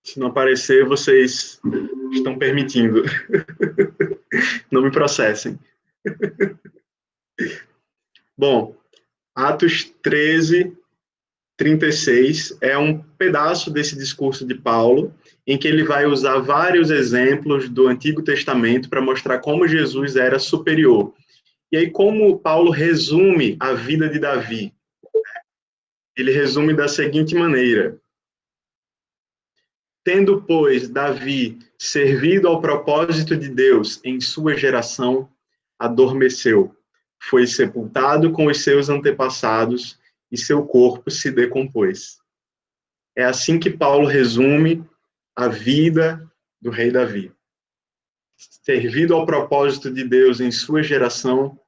Se não aparecer, vocês estão permitindo. Não me processem. Bom, Atos 13, 36 é um pedaço desse discurso de Paulo, em que ele vai usar vários exemplos do Antigo Testamento para mostrar como Jesus era superior. E aí, como Paulo resume a vida de Davi? Ele resume da seguinte maneira: tendo, pois, Davi servido ao propósito de Deus em sua geração, adormeceu, foi sepultado com os seus antepassados e seu corpo se decompôs. É assim que Paulo resume a vida do rei Davi. Servido ao propósito de Deus em sua geração,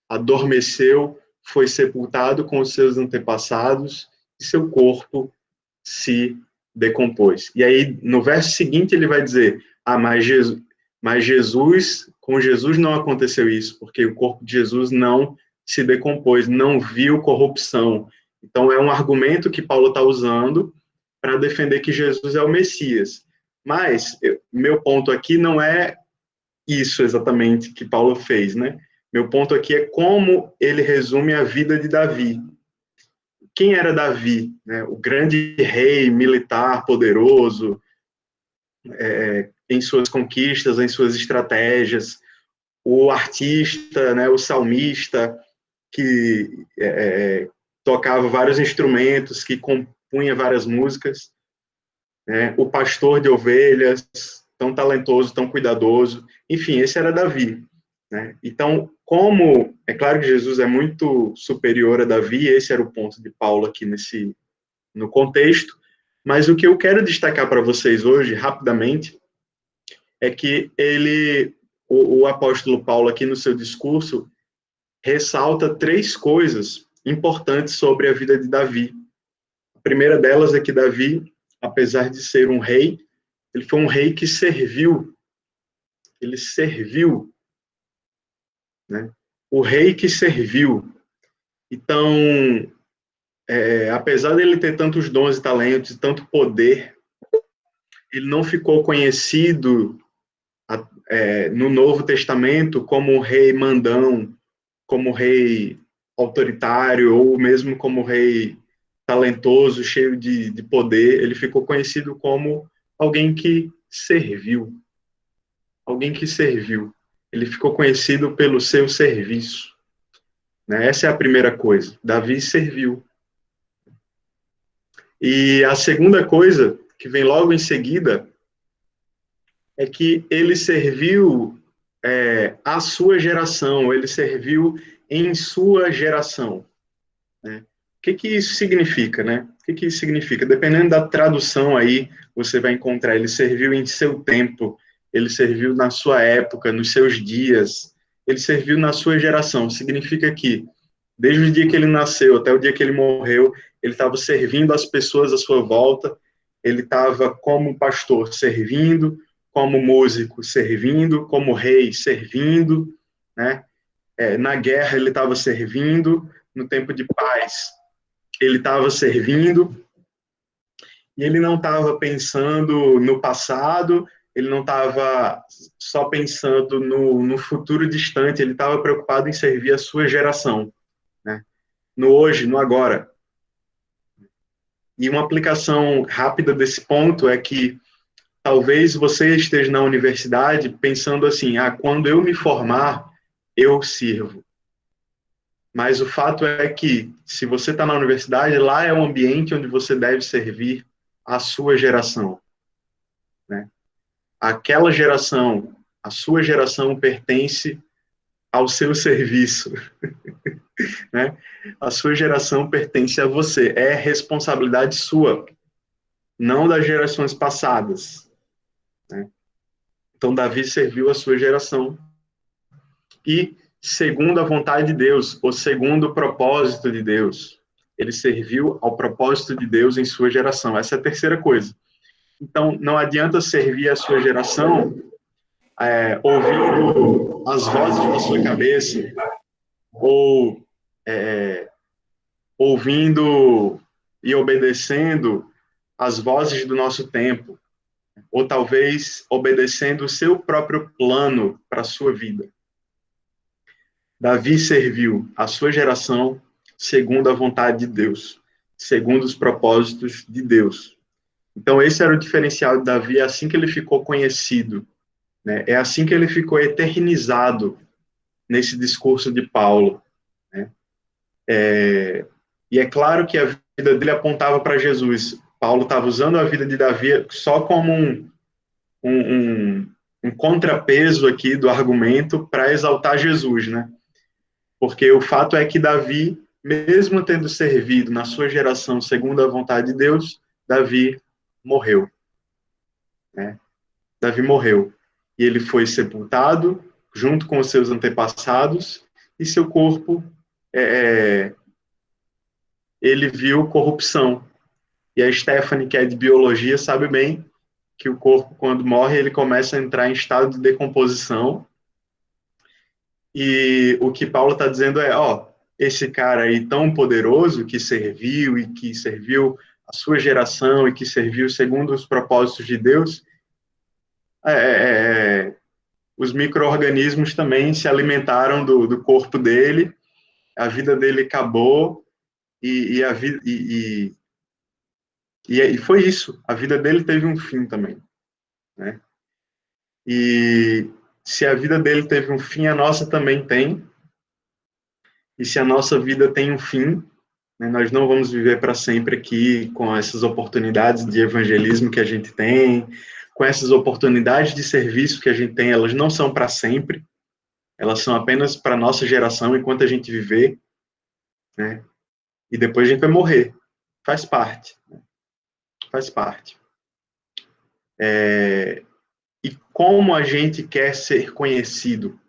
adormeceu, foi sepultado com os seus antepassados e seu corpo se decompôs. E aí, no verso seguinte, ele vai dizer: com Jesus não aconteceu isso, porque o corpo de Jesus não se decompôs, não viu corrupção. Então, é um argumento que Paulo está usando para defender que Jesus é o Messias. Mas, meu ponto aqui não é isso exatamente que Paulo fez, né? Meu ponto aqui é como ele resume a vida de Davi. Quem era Davi? Né? O grande rei militar poderoso, em suas conquistas, em suas estratégias, o artista, né, o salmista, que tocava vários instrumentos, que compunha várias músicas, né, o pastor de ovelhas, tão talentoso, tão cuidadoso, enfim, esse era Davi. Né? Então, como é claro que Jesus é muito superior a Davi, esse era o ponto de Paulo aqui no contexto, mas o que eu quero destacar para vocês hoje, rapidamente, é que o apóstolo Paulo aqui no seu discurso ressalta três coisas importantes sobre a vida de Davi. A primeira delas é que Davi, apesar de ser um rei, ele foi um rei que serviu. Ele serviu, né? O rei que serviu. Então, apesar dele ter tantos dons e talentos, tanto poder, ele não ficou conhecido no Novo Testamento como um rei mandão, como rei autoritário, ou mesmo como rei talentoso, cheio de poder. Ele ficou conhecido como alguém que serviu. Alguém que serviu. Ele ficou conhecido pelo seu serviço. Né? Essa é a primeira coisa. Davi serviu. E a segunda coisa, que vem logo em seguida, é que ele serviu a sua geração, ele serviu em sua geração. Né? O que isso significa, né? O que isso significa? Dependendo da tradução aí, você vai encontrar, ele serviu em seu tempo, ele serviu na sua época, nos seus dias, ele serviu na sua geração. Significa que, desde o dia que ele nasceu até o dia que ele morreu, ele estava servindo as pessoas à sua volta, ele estava como pastor servindo, como músico servindo, como rei servindo, né? Na guerra ele estava servindo, no tempo de paz ele estava servindo, e ele não estava pensando no passado, ele não estava só pensando no futuro distante, ele estava preocupado em servir a sua geração, né? No hoje, no agora. E uma aplicação rápida desse ponto é que talvez você esteja na universidade pensando assim: quando eu me formar, eu sirvo. Mas o fato é que, se você está na universidade, lá é o ambiente onde você deve servir a sua geração. Né? Aquela geração, a sua geração pertence ao seu serviço. Né? A sua geração pertence a você. É responsabilidade sua, não das gerações passadas. Né? Então, Davi serviu a sua geração. E, segundo a vontade de Deus, ou segundo o propósito de Deus, ele serviu ao propósito de Deus em sua geração. Essa é a terceira coisa. Então, não adianta servir a sua geração ouvindo as vozes da sua cabeça, ou ouvindo e obedecendo as vozes do nosso tempo. ou talvez obedecendo o seu próprio plano para a sua vida. Davi serviu a sua geração segundo a vontade de Deus, segundo os propósitos de Deus. Então, esse era o diferencial de Davi, é assim que ele ficou conhecido, né? É assim que ele ficou eternizado nesse discurso de Paulo, né? E é claro que a vida dele apontava para Jesus. Paulo estava usando a vida de Davi só como um, um contrapeso aqui do argumento para exaltar Jesus, né? Porque o fato é que Davi, mesmo tendo servido na sua geração segundo a vontade de Deus, Davi morreu, né? Davi morreu. E ele foi sepultado junto com os seus antepassados e seu corpo, ele viu corrupção. E a Stephanie, que é de biologia, sabe bem que o corpo, quando morre, ele começa a entrar em estado de decomposição. E o que Paulo está dizendo é, ó, esse cara aí tão poderoso que serviu e que serviu a sua geração e que serviu segundo os propósitos de Deus, os micro-organismos também se alimentaram do corpo dele, a vida dele acabou e foi isso. A vida dele teve um fim também, né? E se a vida dele teve um fim, a nossa também tem. E se a nossa vida tem um fim, né, nós não vamos viver para sempre aqui com essas oportunidades de evangelismo que a gente tem, com essas oportunidades de serviço que a gente tem, elas não são para sempre, elas são apenas para a nossa geração enquanto a gente viver, né? E depois a gente vai morrer. Faz parte. Né? Faz parte. E como a gente quer ser conhecido?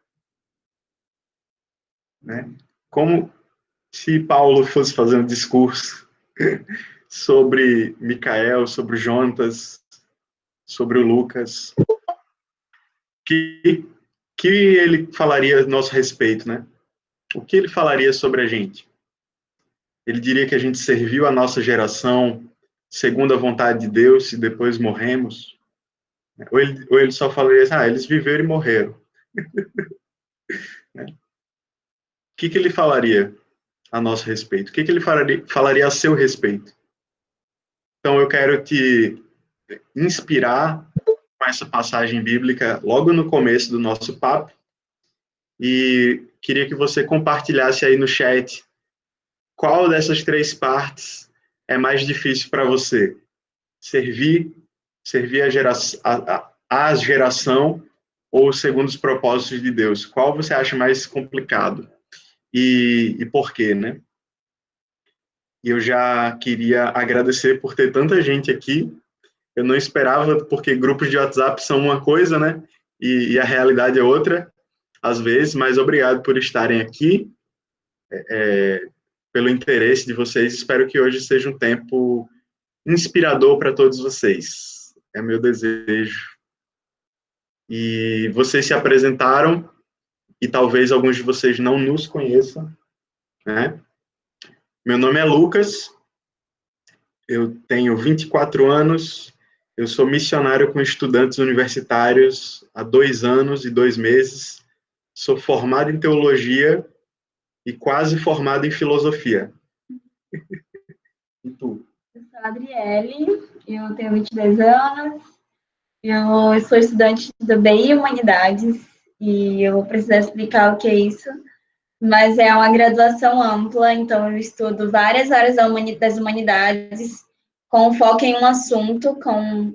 Né? Como se Paulo fosse fazer um discurso sobre Micael, sobre o Jonatas, sobre o Lucas, que, que ele falaria a nosso respeito, né? O que ele falaria sobre a gente? Ele diria que a gente serviu a nossa geração segundo a vontade de Deus e depois morremos? Ou ele só falaria assim, eles viveram e morreram. Né? O que ele falaria a nosso respeito? O que ele falaria a seu respeito? Então, eu quero te inspirar com essa passagem bíblica logo no começo do nosso papo e queria que você compartilhasse aí no chat qual dessas três partes é mais difícil para você. Servir a geração ou segundo os propósitos de Deus? Qual você acha mais complicado? E por quê, né? E eu já queria agradecer por ter tanta gente aqui. Eu não esperava, porque grupos de WhatsApp são uma coisa, né? E a realidade é outra, às vezes, mas obrigado por estarem aqui, pelo interesse de vocês. Espero que hoje seja um tempo inspirador para todos vocês. É meu desejo. E vocês se apresentaram, e talvez alguns de vocês não nos conheçam, né? Meu nome é Lucas, eu tenho 24 anos, eu sou missionário com estudantes universitários há 2 anos e 2 meses, sou formado em teologia e quase formado em filosofia. E tu? Eu sou a Adriele, eu tenho 22 anos, eu sou estudante do BI e Humanidades, e eu vou precisar explicar o que é isso, mas é uma graduação ampla, então eu estudo várias áreas das humanidades, com foco em um assunto,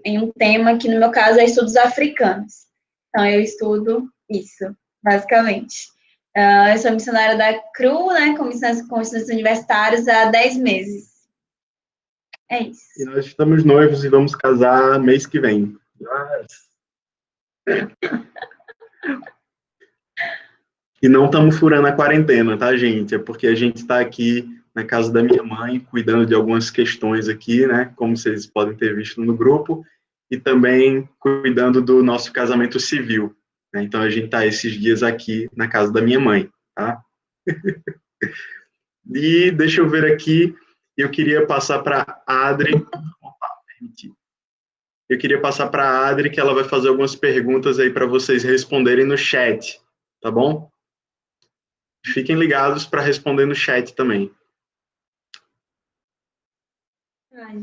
em um tema, que no meu caso é estudos africanos. Então eu estudo isso, basicamente. Eu sou missionária da CRU, né, com estudantes universitários há 10 meses. É isso. E nós estamos noivos e vamos casar mês que vem. E não estamos furando a quarentena, tá, gente? É porque a gente está aqui na casa da minha mãe, cuidando de algumas questões aqui, né? Como vocês podem ter visto no grupo, e também cuidando do nosso casamento civil. Né? Então a gente está esses dias aqui na casa da minha mãe, tá? E deixa eu ver aqui, eu queria passar para a Adri. Opa, permiti. Eu queria passar para a Adri, que ela vai fazer algumas perguntas aí para vocês responderem no chat, tá bom? Fiquem ligados para responder no chat também.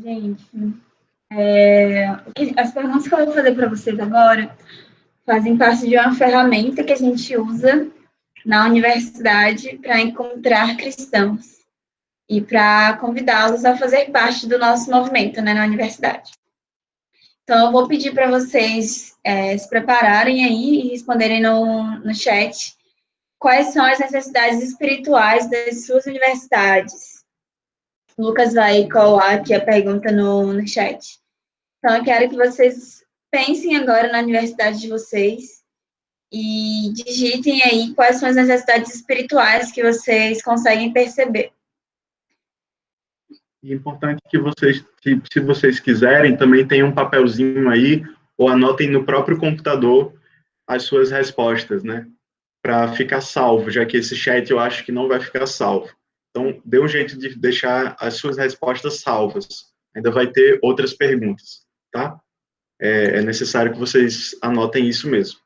Gente, as perguntas que eu vou fazer para vocês agora fazem parte de uma ferramenta que a gente usa na universidade para encontrar cristãos e para convidá-los a fazer parte do nosso movimento, né, na universidade. Então, eu vou pedir para vocês se prepararem aí e responderem no chat quais são as necessidades espirituais das suas universidades. O Lucas vai colar aqui a pergunta no chat. Então, eu quero que vocês pensem agora na universidade de vocês e digitem aí quais são as necessidades espirituais que vocês conseguem perceber. E é importante que vocês, se vocês quiserem, também tenham um papelzinho aí, ou anotem no próprio computador as suas respostas, né? Para ficar salvo, já que esse chat eu acho que não vai ficar salvo. Então, dê um jeito de deixar as suas respostas salvas. Ainda vai ter outras perguntas, tá? É necessário que vocês anotem isso mesmo.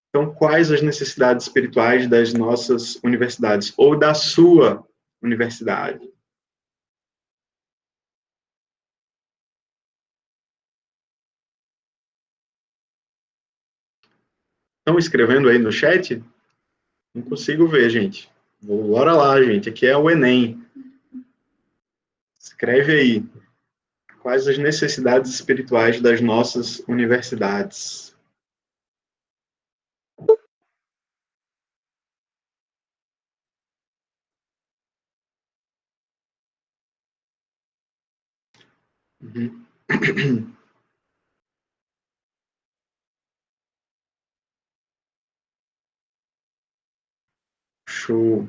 Então, quais as necessidades espirituais das nossas universidades, ou da sua universidade? Estão escrevendo aí no chat? Não consigo ver, gente. Bora lá, gente. Aqui é o Enem. Escreve aí. Quais as necessidades espirituais das nossas universidades? Uhum. Show.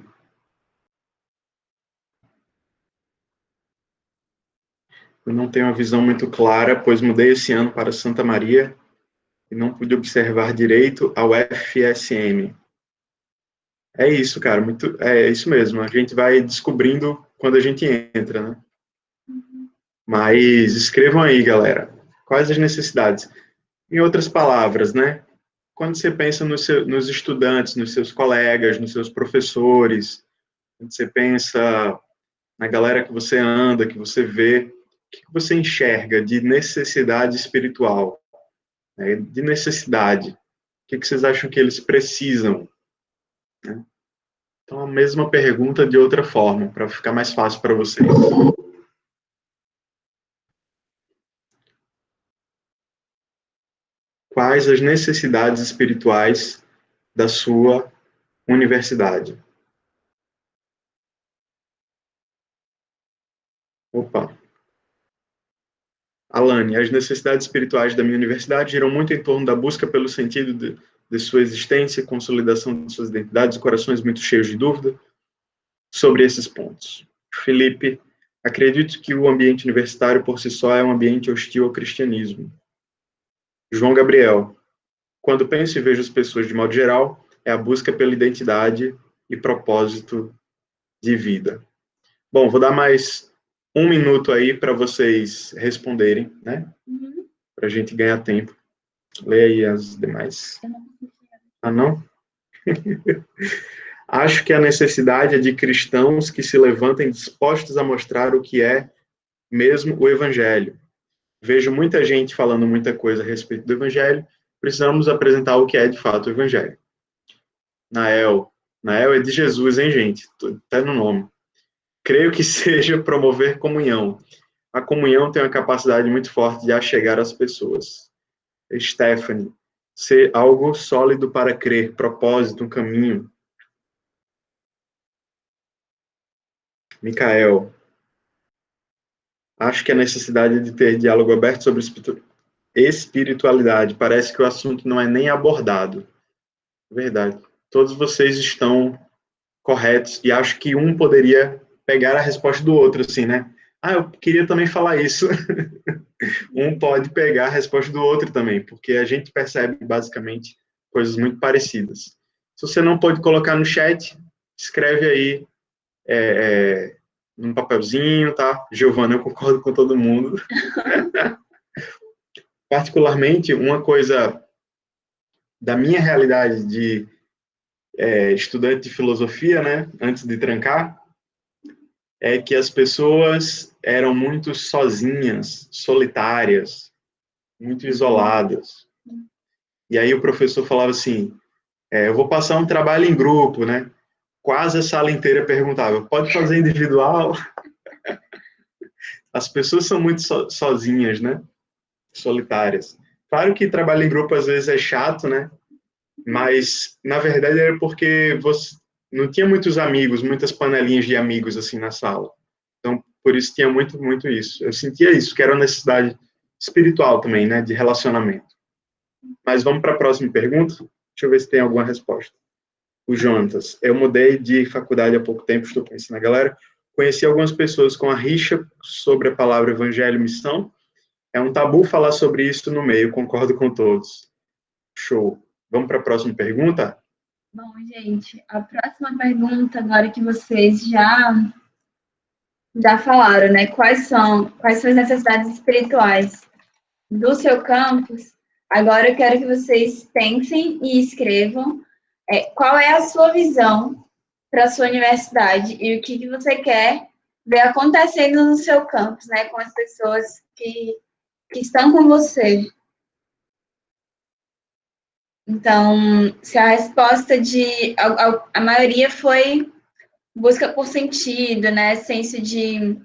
Eu não tenho uma visão muito clara, pois mudei esse ano para Santa Maria e não pude observar direito ao FSM. É isso, cara, é isso mesmo. A gente vai descobrindo quando a gente entra, né? Mas escrevam aí, galera. Quais as necessidades? Em outras palavras, né? Quando você pensa nos estudantes, nos seus colegas, nos seus professores, quando você pensa na galera que você anda, que você vê, o que você enxerga de necessidade espiritual, né? De necessidade? O que vocês acham que eles precisam? Né? Então, a mesma pergunta de outra forma, para ficar mais fácil para vocês. Quais as necessidades espirituais da sua universidade? Opa. Alane, as necessidades espirituais da minha universidade giram muito em torno da busca pelo sentido de sua existência, consolidação de suas identidades e corações muito cheios de dúvida sobre esses pontos. Felipe, acredito que o ambiente universitário por si só é um ambiente hostil ao cristianismo. João Gabriel, quando penso e vejo as pessoas de modo geral, é a busca pela identidade e propósito de vida. Bom, vou dar mais um minuto aí para vocês responderem, né? Para a gente ganhar tempo. Lê aí as demais. Ah, não? Acho que a necessidade é de cristãos que se levantem dispostos a mostrar o que é mesmo o Evangelho. Vejo muita gente falando muita coisa a respeito do Evangelho, precisamos apresentar o que é de fato o Evangelho. Nael. Nael é de Jesus, hein, gente? Até no nome. Creio que seja promover comunhão. A comunhão tem uma capacidade muito forte de achegar as pessoas. Stephanie. Ser algo sólido para crer, propósito, um caminho. Micael. Acho que a necessidade de ter diálogo aberto sobre espiritualidade. Parece que o assunto não é nem abordado. Verdade. Todos vocês estão corretos e acho que um poderia pegar a resposta do outro, assim, né? Ah, eu queria também falar isso. Um pode pegar a resposta do outro também, porque a gente percebe basicamente coisas muito parecidas. Se você não pode colocar no chat, escreve aí num papelzinho, tá? Giovana, eu concordo com todo mundo. particularmente, uma coisa da minha realidade de estudante de filosofia, né, antes de trancar, é que as pessoas eram muito sozinhas, solitárias, muito isoladas. E aí o professor falava assim, eu vou passar um trabalho em grupo, né? Quase a sala inteira perguntava, pode fazer individual? As pessoas são muito sozinhas, né? Solitárias. Claro que trabalho em grupo às vezes é chato, né? Mas, na verdade, era porque você não tinha muitos amigos, muitas panelinhas de amigos assim na sala. Então, por isso tinha muito, muito isso. Eu sentia isso, que era uma necessidade espiritual também, né? De relacionamento. Mas vamos para a próxima pergunta? Deixa eu ver se tem alguma resposta. O Jonatas, eu mudei de faculdade há pouco tempo, estou conhecendo a galera. Conheci algumas pessoas com a rixa sobre a palavra evangelho e missão. É um tabu falar sobre isso no meio, concordo com todos. Show. Vamos para a próxima pergunta? Bom, gente, a próxima pergunta, agora que vocês já falaram, né? Quais são as necessidades espirituais do seu campus? Agora eu quero que vocês pensem e escrevam qual é a sua visão para a sua universidade e o que você quer ver acontecendo no seu campus, né? Com as pessoas que estão com você. Então, se a resposta a maioria foi busca por sentido, né? Senso de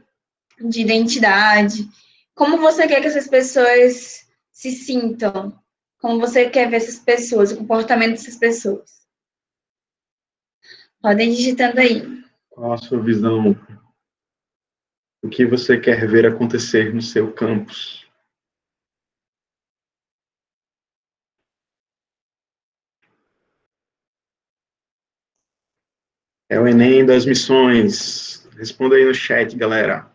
identidade. Como você quer que essas pessoas se sintam? Como você quer ver essas pessoas, o comportamento dessas pessoas? Podem digitando aí. Qual a sua visão? O que você quer ver acontecer no seu campus? É o Enem das missões. Responda aí no chat, galera.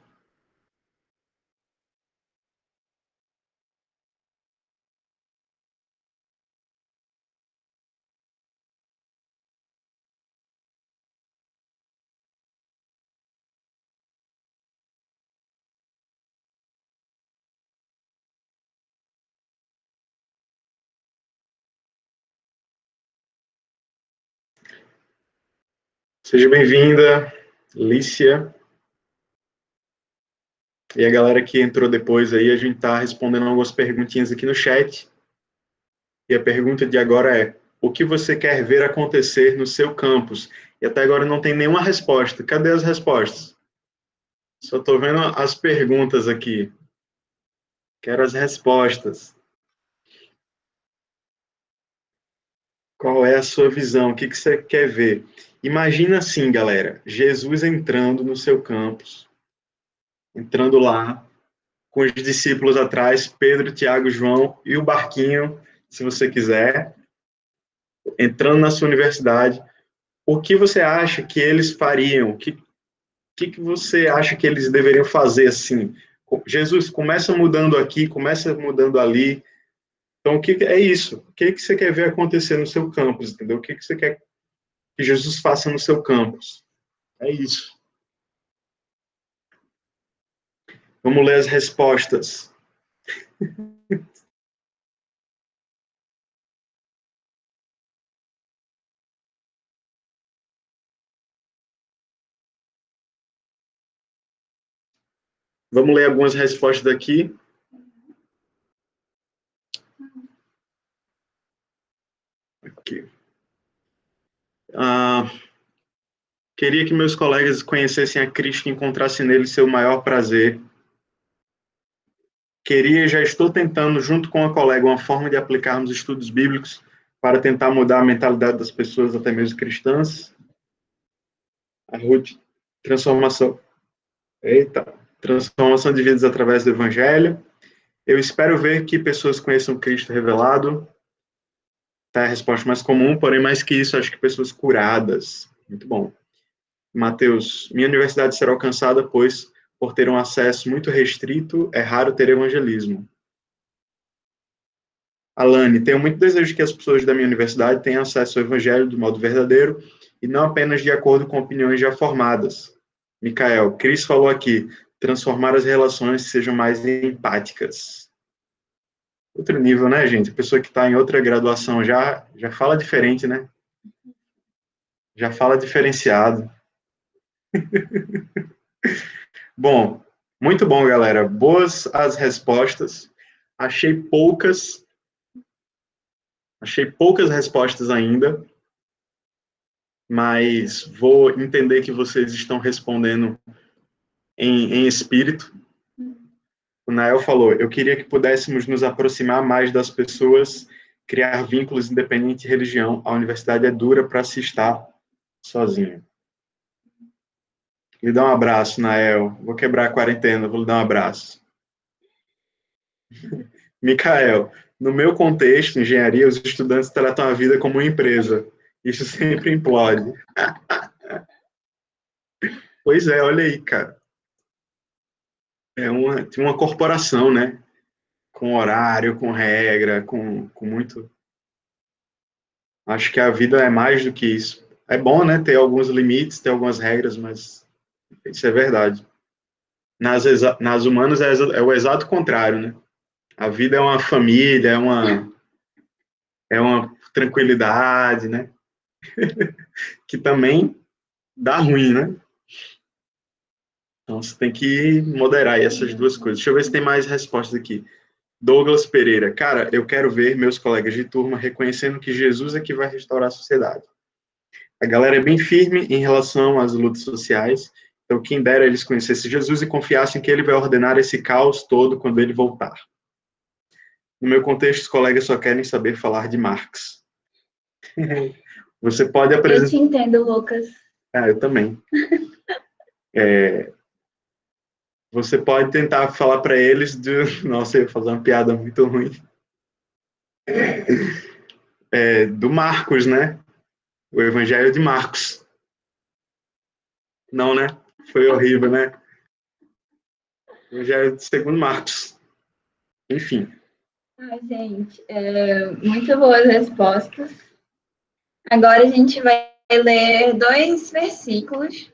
Seja bem-vinda, Lícia. E a galera que entrou depois aí, a gente está respondendo algumas perguntinhas aqui no chat. E a pergunta de agora é: o que você quer ver acontecer no seu campus? E até agora não tem nenhuma resposta. Cadê as respostas? Só estou vendo as perguntas aqui. Quero as respostas. Qual é a sua visão? O que você quer ver? Imagina assim, galera, Jesus entrando no seu campus, entrando lá, com os discípulos atrás, Pedro, Tiago, João e o barquinho, se você quiser, entrando na sua universidade. O que você acha que eles fariam? O que você acha que eles deveriam fazer assim? Jesus, começa mudando aqui, começa mudando ali. Então, o que é isso? O que você quer ver acontecer no seu campus, entendeu? O que você quer que Jesus faça no seu campus? É isso. Vamos ler as respostas. Vamos ler algumas respostas daqui. Aqui. Queria que meus colegas conhecessem a Cristo e encontrassem nele seu maior prazer. Queria e já estou tentando, junto com a colega, uma forma de aplicarmos estudos bíblicos para tentar mudar a mentalidade das pessoas, até mesmo cristãs. A Ruth, transformação. Eita, transformação de vidas através do Evangelho. Eu espero ver que pessoas conheçam Cristo revelado. Tá a resposta mais comum, porém, mais que isso, acho que pessoas curadas. Muito bom. Mateus, minha universidade será alcançada, pois, por ter um acesso muito restrito, é raro ter evangelismo. Alane, tenho muito desejo que as pessoas da minha universidade tenham acesso ao evangelho do modo verdadeiro e não apenas de acordo com opiniões já formadas. Micael, Cris falou aqui, transformar as relações sejam mais empáticas. Outro nível, né, gente? A pessoa que está em outra graduação já fala diferente, né? Já fala diferenciado. Bom, muito bom, galera. Boas as respostas. Achei poucas respostas ainda, mas vou entender que vocês estão respondendo em espírito. O Nael falou, eu queria que pudéssemos nos aproximar mais das pessoas, criar vínculos independente de religião. A universidade é dura para se estar sozinho. Lhe dá um abraço, Nael. Vou quebrar a quarentena, vou lhe dar um abraço. Micael, no meu contexto, engenharia, os estudantes tratam a vida como uma empresa. Isso sempre implode. Pois é, olha aí, cara. Tem uma corporação, né? Com horário, com regra, com muito. Acho que a vida é mais do que isso. É bom, né? Ter alguns limites, ter algumas regras, mas isso é verdade. Nas humanas é o exato contrário, né? A vida é uma família, é uma tranquilidade, né? Que também dá ruim, né? Então você tem que moderar aí essas duas coisas. Deixa eu ver se tem mais respostas aqui. Douglas Pereira, cara, eu quero ver meus colegas de turma reconhecendo que Jesus é que vai restaurar a sociedade. A galera é bem firme em relação às lutas sociais, então quem dera eles conhecessem Jesus e confiassem que ele vai ordenar esse caos todo quando ele voltar. No meu contexto, os colegas só querem saber falar de Marx. Você pode Eu te apresentar... entendo, Lucas. Ah, eu também. Você pode tentar falar para eles de... Nossa, eu ia fazer uma piada muito ruim. Do Marcos, né? O Evangelho de Marcos. Não, né? Foi horrível, né? O Evangelho segundo Marcos. Enfim. Ai, gente, muito boas respostas. Agora a gente vai ler 2 versículos.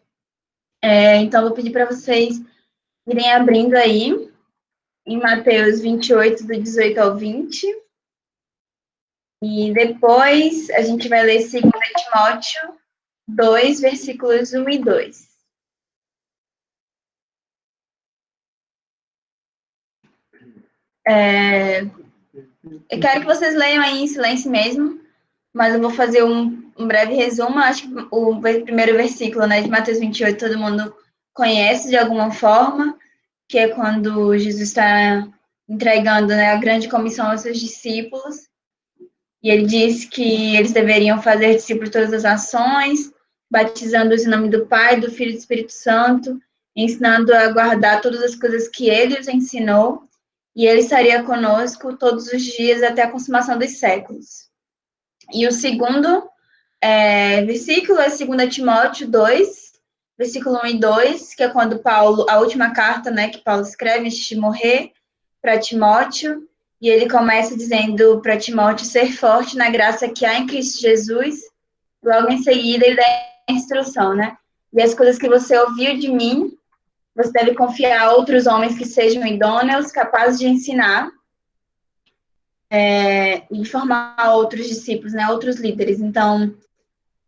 Então, vou pedir para vocês irem abrindo aí, em Mateus 28, do 18 ao 20. E depois a gente vai ler 2 Timóteo 2, versículos 1 e 2. Eu quero que vocês leiam aí em silêncio mesmo, mas eu vou fazer um breve resumo. Acho que o primeiro versículo, né, de Mateus 28, todo mundo conhece de alguma forma, que é quando Jesus está entregando, né, a grande comissão aos seus discípulos, e ele diz que eles deveriam fazer discípulos de todas as nações, batizando-os em nome do Pai, do Filho e do Espírito Santo, ensinando a guardar todas as coisas que ele os ensinou, e ele estaria conosco todos os dias até a consumação dos séculos. E o segundo versículo é 2 Timóteo 2, versículo 1 e 2, que é quando Paulo, a última carta, né, que Paulo escreve antes de morrer para Timóteo, e ele começa dizendo para Timóteo ser forte na graça que há em Cristo Jesus. Logo em seguida ele dá a instrução, né? E as coisas que você ouviu de mim, você deve confiar a outros homens que sejam idôneos, capazes de ensinar e formar outros discípulos, né, outros líderes. Então,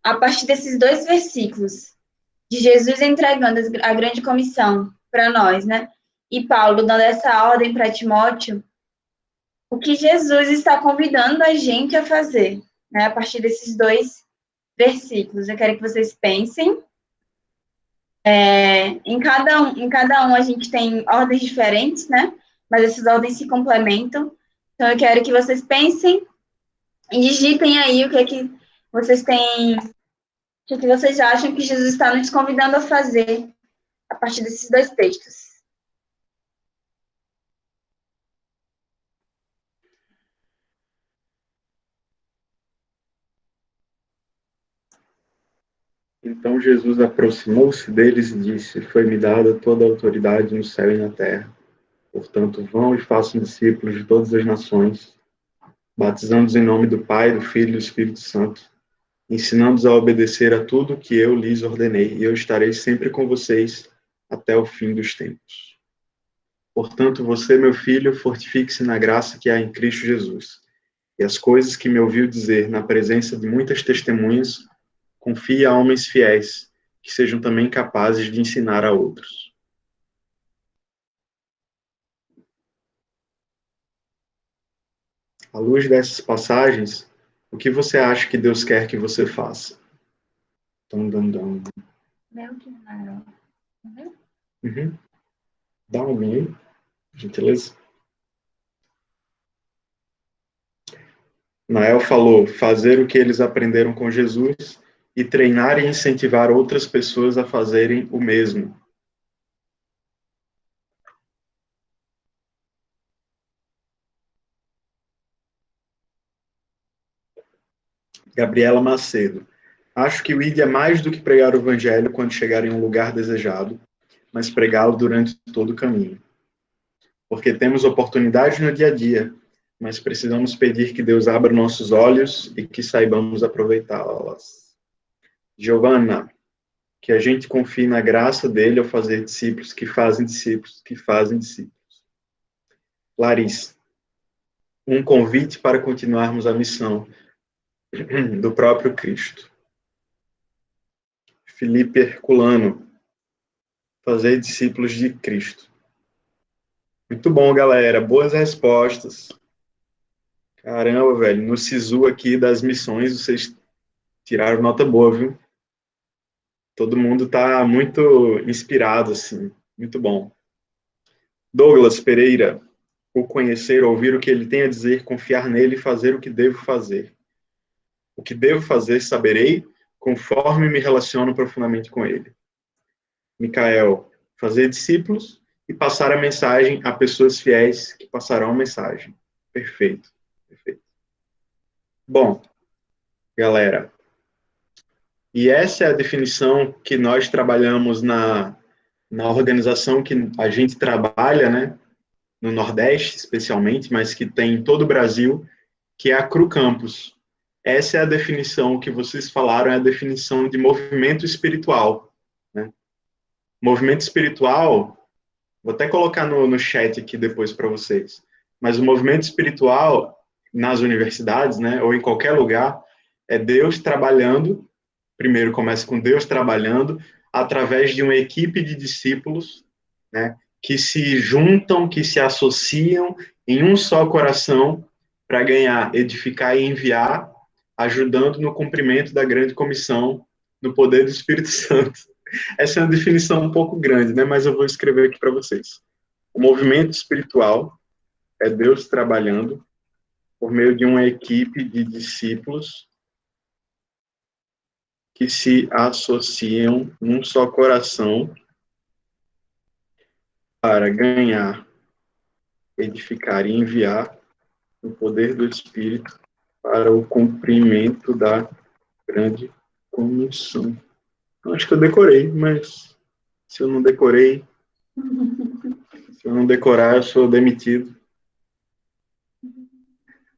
a partir desses 2 versículos, de Jesus entregando a grande comissão para nós, né, e Paulo dando essa ordem para Timóteo, o que Jesus está convidando a gente a fazer, né, a partir desses 2 versículos. Eu quero que vocês pensem. Em cada um a gente tem ordens diferentes, né, mas essas ordens se complementam. Então, eu quero que vocês pensem e digitem aí o que é que vocês têm, o que é que vocês acham que Jesus está nos convidando a fazer a partir desses 2 textos. Então Jesus aproximou-se deles e disse: Foi-me dada toda a autoridade no céu e na terra. Portanto, vão e façam discípulos de todas as nações, batizando-os em nome do Pai, do Filho e do Espírito Santo, ensinando-os a obedecer a tudo que eu lhes ordenei, e eu estarei sempre com vocês até o fim dos tempos. Portanto, você, meu filho, fortifique-se na graça que há em Cristo Jesus. E as coisas que me ouviu dizer na presença de muitas testemunhas, confie a homens fiéis, que sejam também capazes de ensinar a outros. À luz dessas passagens, o que você acha que Deus quer que você faça? Dum, dum, dum. Uhum. Dá um aí, gentileza. Nael falou, fazer o que eles aprenderam com Jesus e treinar e incentivar outras pessoas a fazerem o mesmo. Gabriela Macedo. Acho que o ID é mais do que pregar o evangelho quando chegar em um lugar desejado, mas pregá-lo durante todo o caminho. Porque temos oportunidades no dia a dia, mas precisamos pedir que Deus abra nossos olhos e que saibamos aproveitá-las. Giovana, que a gente confie na graça dele ao fazer discípulos que fazem discípulos que fazem discípulos. Larissa, um convite para continuarmos a missão do próprio Cristo. Felipe Herculano, fazer discípulos de Cristo. Muito bom, galera. Boas respostas. Caramba, velho. No SISU aqui das missões, vocês tiraram nota boa, viu? Todo mundo tá muito inspirado, assim. Muito bom. Douglas Pereira. O conhecer, ouvir o que ele tem a dizer, confiar nele e fazer o que devo fazer. O que devo fazer, saberei, conforme me relaciono profundamente com ele. Micael. Fazer discípulos e passar a mensagem a pessoas fiéis que passarão a mensagem. Perfeito. Perfeito. Bom, galera, e essa é a definição que nós trabalhamos na organização que a gente trabalha, né, no Nordeste especialmente, mas que tem em todo o Brasil, que é a Cru Campus. Essa é a definição que vocês falaram, é a definição de movimento espiritual. Né? Movimento espiritual, vou até colocar no chat aqui depois para vocês, mas o movimento espiritual nas universidades, né, ou em qualquer lugar, é Deus trabalhando. Primeiro começa com Deus trabalhando através de uma equipe de discípulos, né, que se juntam, que se associam em um só coração para ganhar, edificar e enviar, ajudando no cumprimento da grande comissão no poder do Espírito Santo. Essa é uma definição um pouco grande, né, mas eu vou escrever aqui para vocês. O movimento espiritual é Deus trabalhando por meio de uma equipe de discípulos que se associam num só coração para ganhar, edificar e enviar o poder do Espírito para o cumprimento da grande comissão. Acho que eu decorei, mas se eu não decorei, se eu não decorar, eu sou demitido.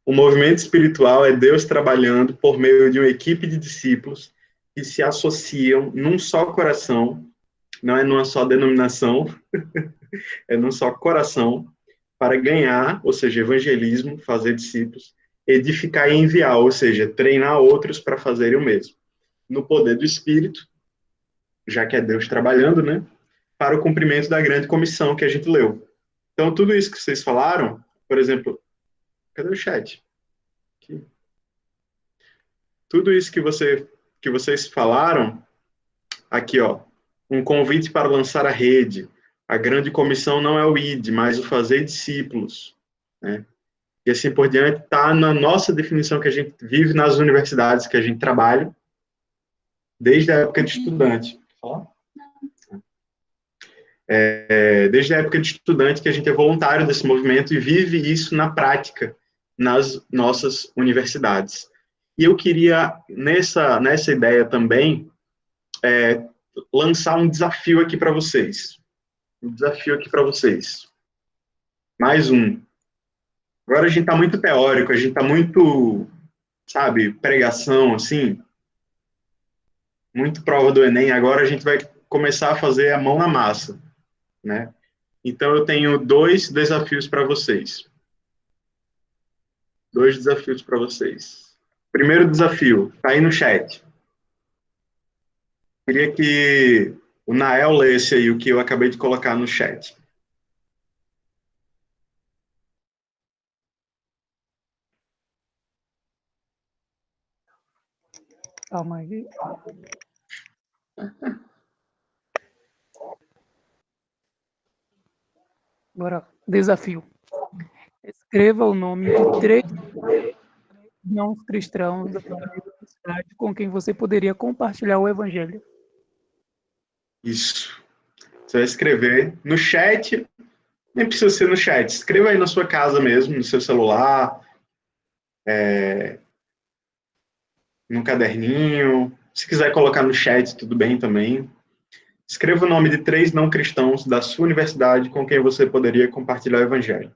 O movimento espiritual é Deus trabalhando por meio de uma equipe de discípulos que se associam num só coração, não é numa só denominação, é num só coração, para ganhar, ou seja, evangelismo, fazer discípulos, edificar e enviar, ou seja, treinar outros para fazerem o mesmo. No poder do Espírito, já que é Deus trabalhando, né? Para o cumprimento da grande comissão que a gente leu. Então, tudo isso que vocês falaram, por exemplo, cadê o chat? Aqui. Tudo isso que vocês falaram, aqui, ó, um convite para lançar a rede. A grande comissão não é o ID, mas o fazer discípulos, né? E assim por diante, está na nossa definição que a gente vive nas universidades que a gente trabalha, desde a época de estudante. Desde a época de estudante que a gente é voluntário desse movimento e vive isso na prática nas nossas universidades. E eu queria, nessa ideia também, lançar um desafio aqui para vocês. Um desafio aqui para vocês. Mais um. Agora a gente está muito teórico, a gente está muito, sabe, pregação, assim, muito prova do Enem. Agora a gente vai começar a fazer a mão na massa, né? Então, eu tenho dois desafios para vocês. Dois desafios para vocês. Primeiro desafio, está aí no chat. Queria que o Nael lesse aí o que eu acabei de colocar no chat. Calma aí. Agora, desafio. Escreva o nome de 3 não cristãos da cidade com quem você poderia compartilhar o evangelho. Isso. Você vai escrever no chat, nem precisa ser no chat, escreva aí na sua casa mesmo, no seu celular, no caderninho. Se quiser colocar no chat, tudo bem também. Escreva o nome de 3 não cristãos da sua universidade com quem você poderia compartilhar o evangelho.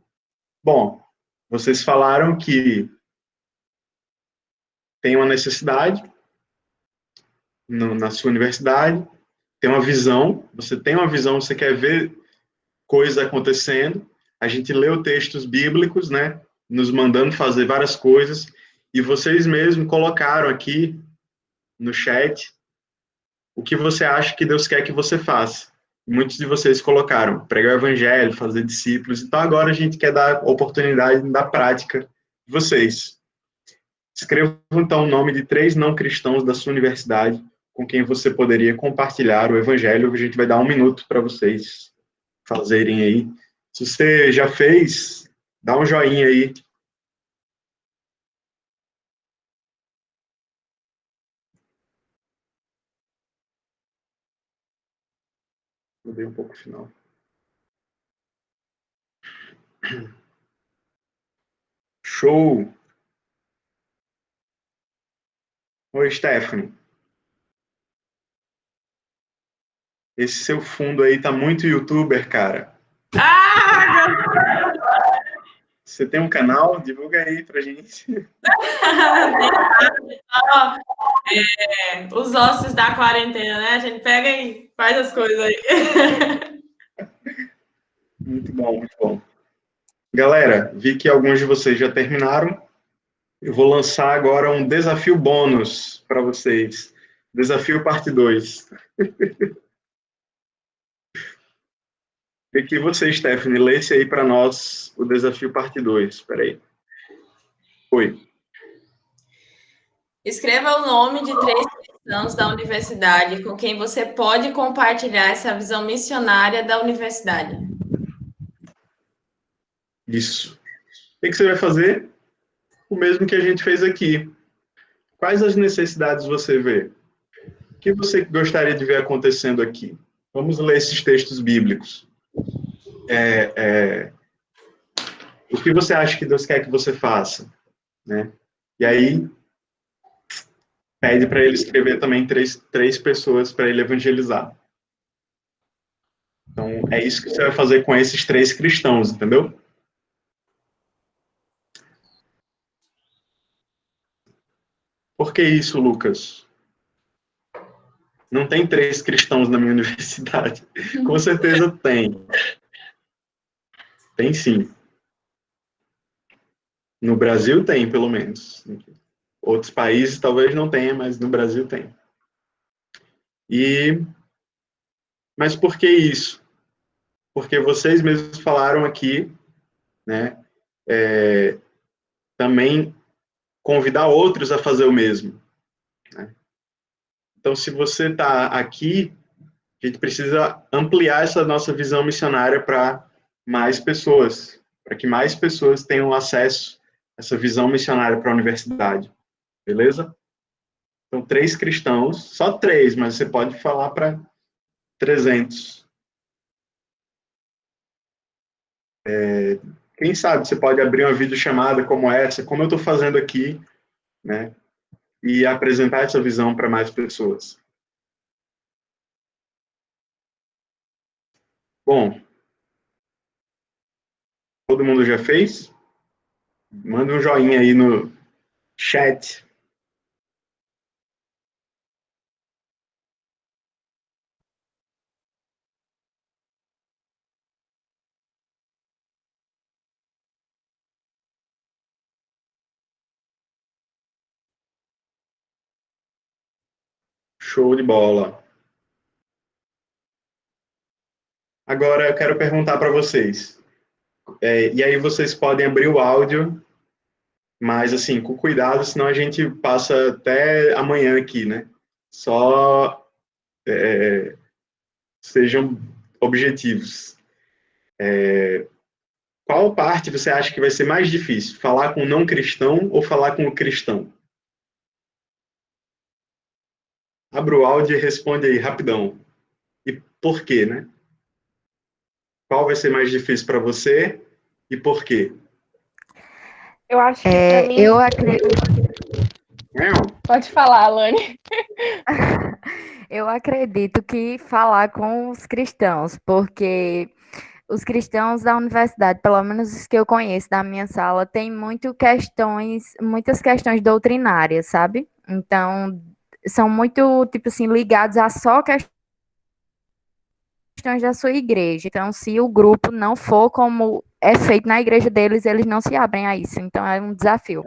Bom, vocês falaram que tem uma necessidade na sua universidade, tem uma visão, você tem uma visão, você quer ver coisas acontecendo. A gente leu textos bíblicos, né, nos mandando fazer várias coisas, e vocês mesmos colocaram aqui no chat o que você acha que Deus quer que você faça. Muitos de vocês colocaram pregar o evangelho, fazer discípulos, então agora a gente quer dar oportunidade da prática de vocês. Escreva então o nome de 3 não cristãos da sua universidade com quem você poderia compartilhar o evangelho. A gente vai dar 1 minuto para vocês fazerem aí. Se você já fez, dá um joinha aí. Mudei um pouco o final. Show! Oi, Stephanie. Esse seu fundo aí tá muito youtuber, cara. Você tem um canal? Divulga aí pra gente. Os ossos da quarentena, né? A gente pega e faz as coisas aí. Muito bom, muito bom. Galera, vi que alguns de vocês já terminaram. Eu vou lançar agora um desafio bônus para vocês. Desafio parte 2. E que você, Stephanie, lesse aí para nós o desafio parte 2. Espera aí. Oi. Escreva o nome de 3 cristãos da universidade com quem você pode compartilhar essa visão missionária da universidade. Isso. O que você vai fazer? O mesmo que a gente fez aqui. Quais as necessidades você vê? O que você gostaria de ver acontecendo aqui? Vamos ler esses textos bíblicos. O que você acha que Deus quer que você faça? Né? E aí, pede para ele escrever também três pessoas para ele evangelizar. Então, é isso que você vai fazer com esses 3 cristãos, entendeu? Por que isso, Lucas? Não tem 3 cristãos na minha universidade. Com certeza tem. Tem sim. No Brasil tem, pelo menos. Outros países talvez não tenha, mas no Brasil tem. Mas por que isso? Porque vocês mesmos falaram aqui, né? Também convidar outros a fazer o mesmo. Né? Então, se você está aqui, a gente precisa ampliar essa nossa visão missionária para mais pessoas, para que mais pessoas tenham acesso a essa visão missionária para a universidade. Beleza? Então, 3 cristãos, só 3, mas você pode falar para 300. Quem sabe você pode abrir uma videochamada como essa, como eu estou fazendo aqui, né? E apresentar essa visão para mais pessoas. Bom, todo mundo já fez? Manda um joinha aí no chat. Show de bola. Agora eu quero perguntar para vocês. E aí vocês podem abrir o áudio, mas assim, com cuidado, senão a gente passa até amanhã aqui, né? Só sejam objetivos. Qual parte você acha que vai ser mais difícil? Falar com o não cristão ou falar com o cristão? Abra o áudio e responde aí rapidão. E por quê, né? Qual vai ser mais difícil para você e por quê? Eu acho que pra mim... Eu acredito. Pode falar, Alane. Eu acredito que falar com os cristãos, porque os cristãos da universidade, pelo menos os que eu conheço da minha sala, tem muitas questões doutrinárias, sabe? Então, são muito, tipo assim, ligados a só questões da sua igreja. Então, se o grupo não for como é feito na igreja deles, eles não se abrem a isso. Então, é um desafio.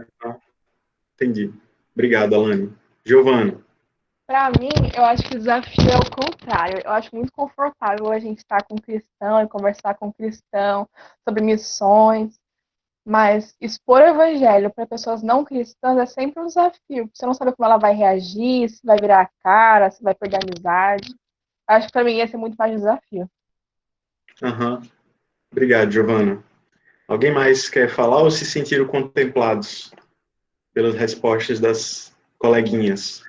Entendi. Obrigado, Alane. Giovana. Para mim, eu acho que o desafio é o contrário. Eu acho muito confortável a gente estar com cristão e conversar com cristão sobre missões, mas expor o evangelho para pessoas não cristãs é sempre um desafio. Você não sabe como ela vai reagir, se vai virar a cara, se vai perder a amizade. Acho que para mim ia ser muito mais um desafio. Obrigado, Giovana. Alguém mais quer falar ou se sentiram contemplados pelas respostas das coleguinhas?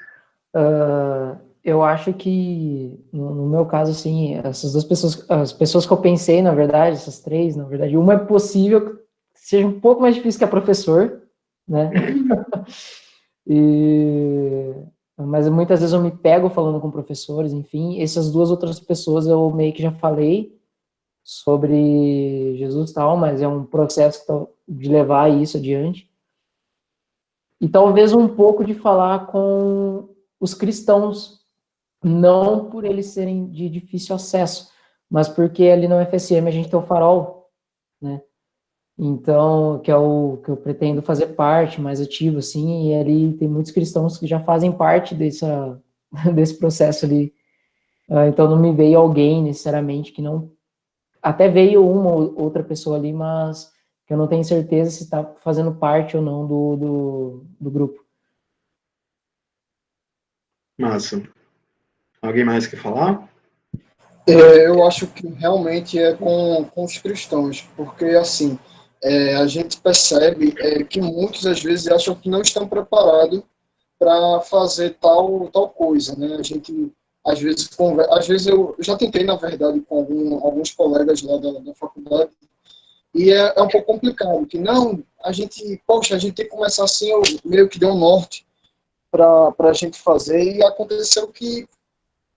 Eu acho que, no meu caso, assim, essas duas pessoas, as pessoas que eu pensei, na verdade, essas três, na verdade, uma é possível que seja um pouco mais difícil que a professor, né? Mas muitas vezes eu me pego falando com professores, enfim. Essas duas outras pessoas eu meio que já falei sobre Jesus e tal, mas é um processo de levar isso adiante. E talvez um pouco de falar com os cristãos, não por eles serem de difícil acesso, mas porque ali no FSM a gente tem o Farol, né? Então, que é o que eu pretendo fazer parte, mais ativo, assim, e ali tem muitos cristãos que já fazem parte desse processo ali. Então, não me veio alguém, necessariamente, que não... Até veio uma ou outra pessoa ali, mas que eu não tenho certeza se está fazendo parte ou não do grupo. Massa. Alguém mais quer falar? Eu acho que realmente é com os cristãos, porque, assim, a gente percebe que muitos, às vezes, acham que não estão preparados para fazer tal coisa, né? A gente, às vezes eu já tentei, na verdade, com alguns colegas lá da faculdade, e é um pouco complicado, que não, a gente tem que começar assim, eu meio que deu um norte para a gente fazer, e aconteceu que,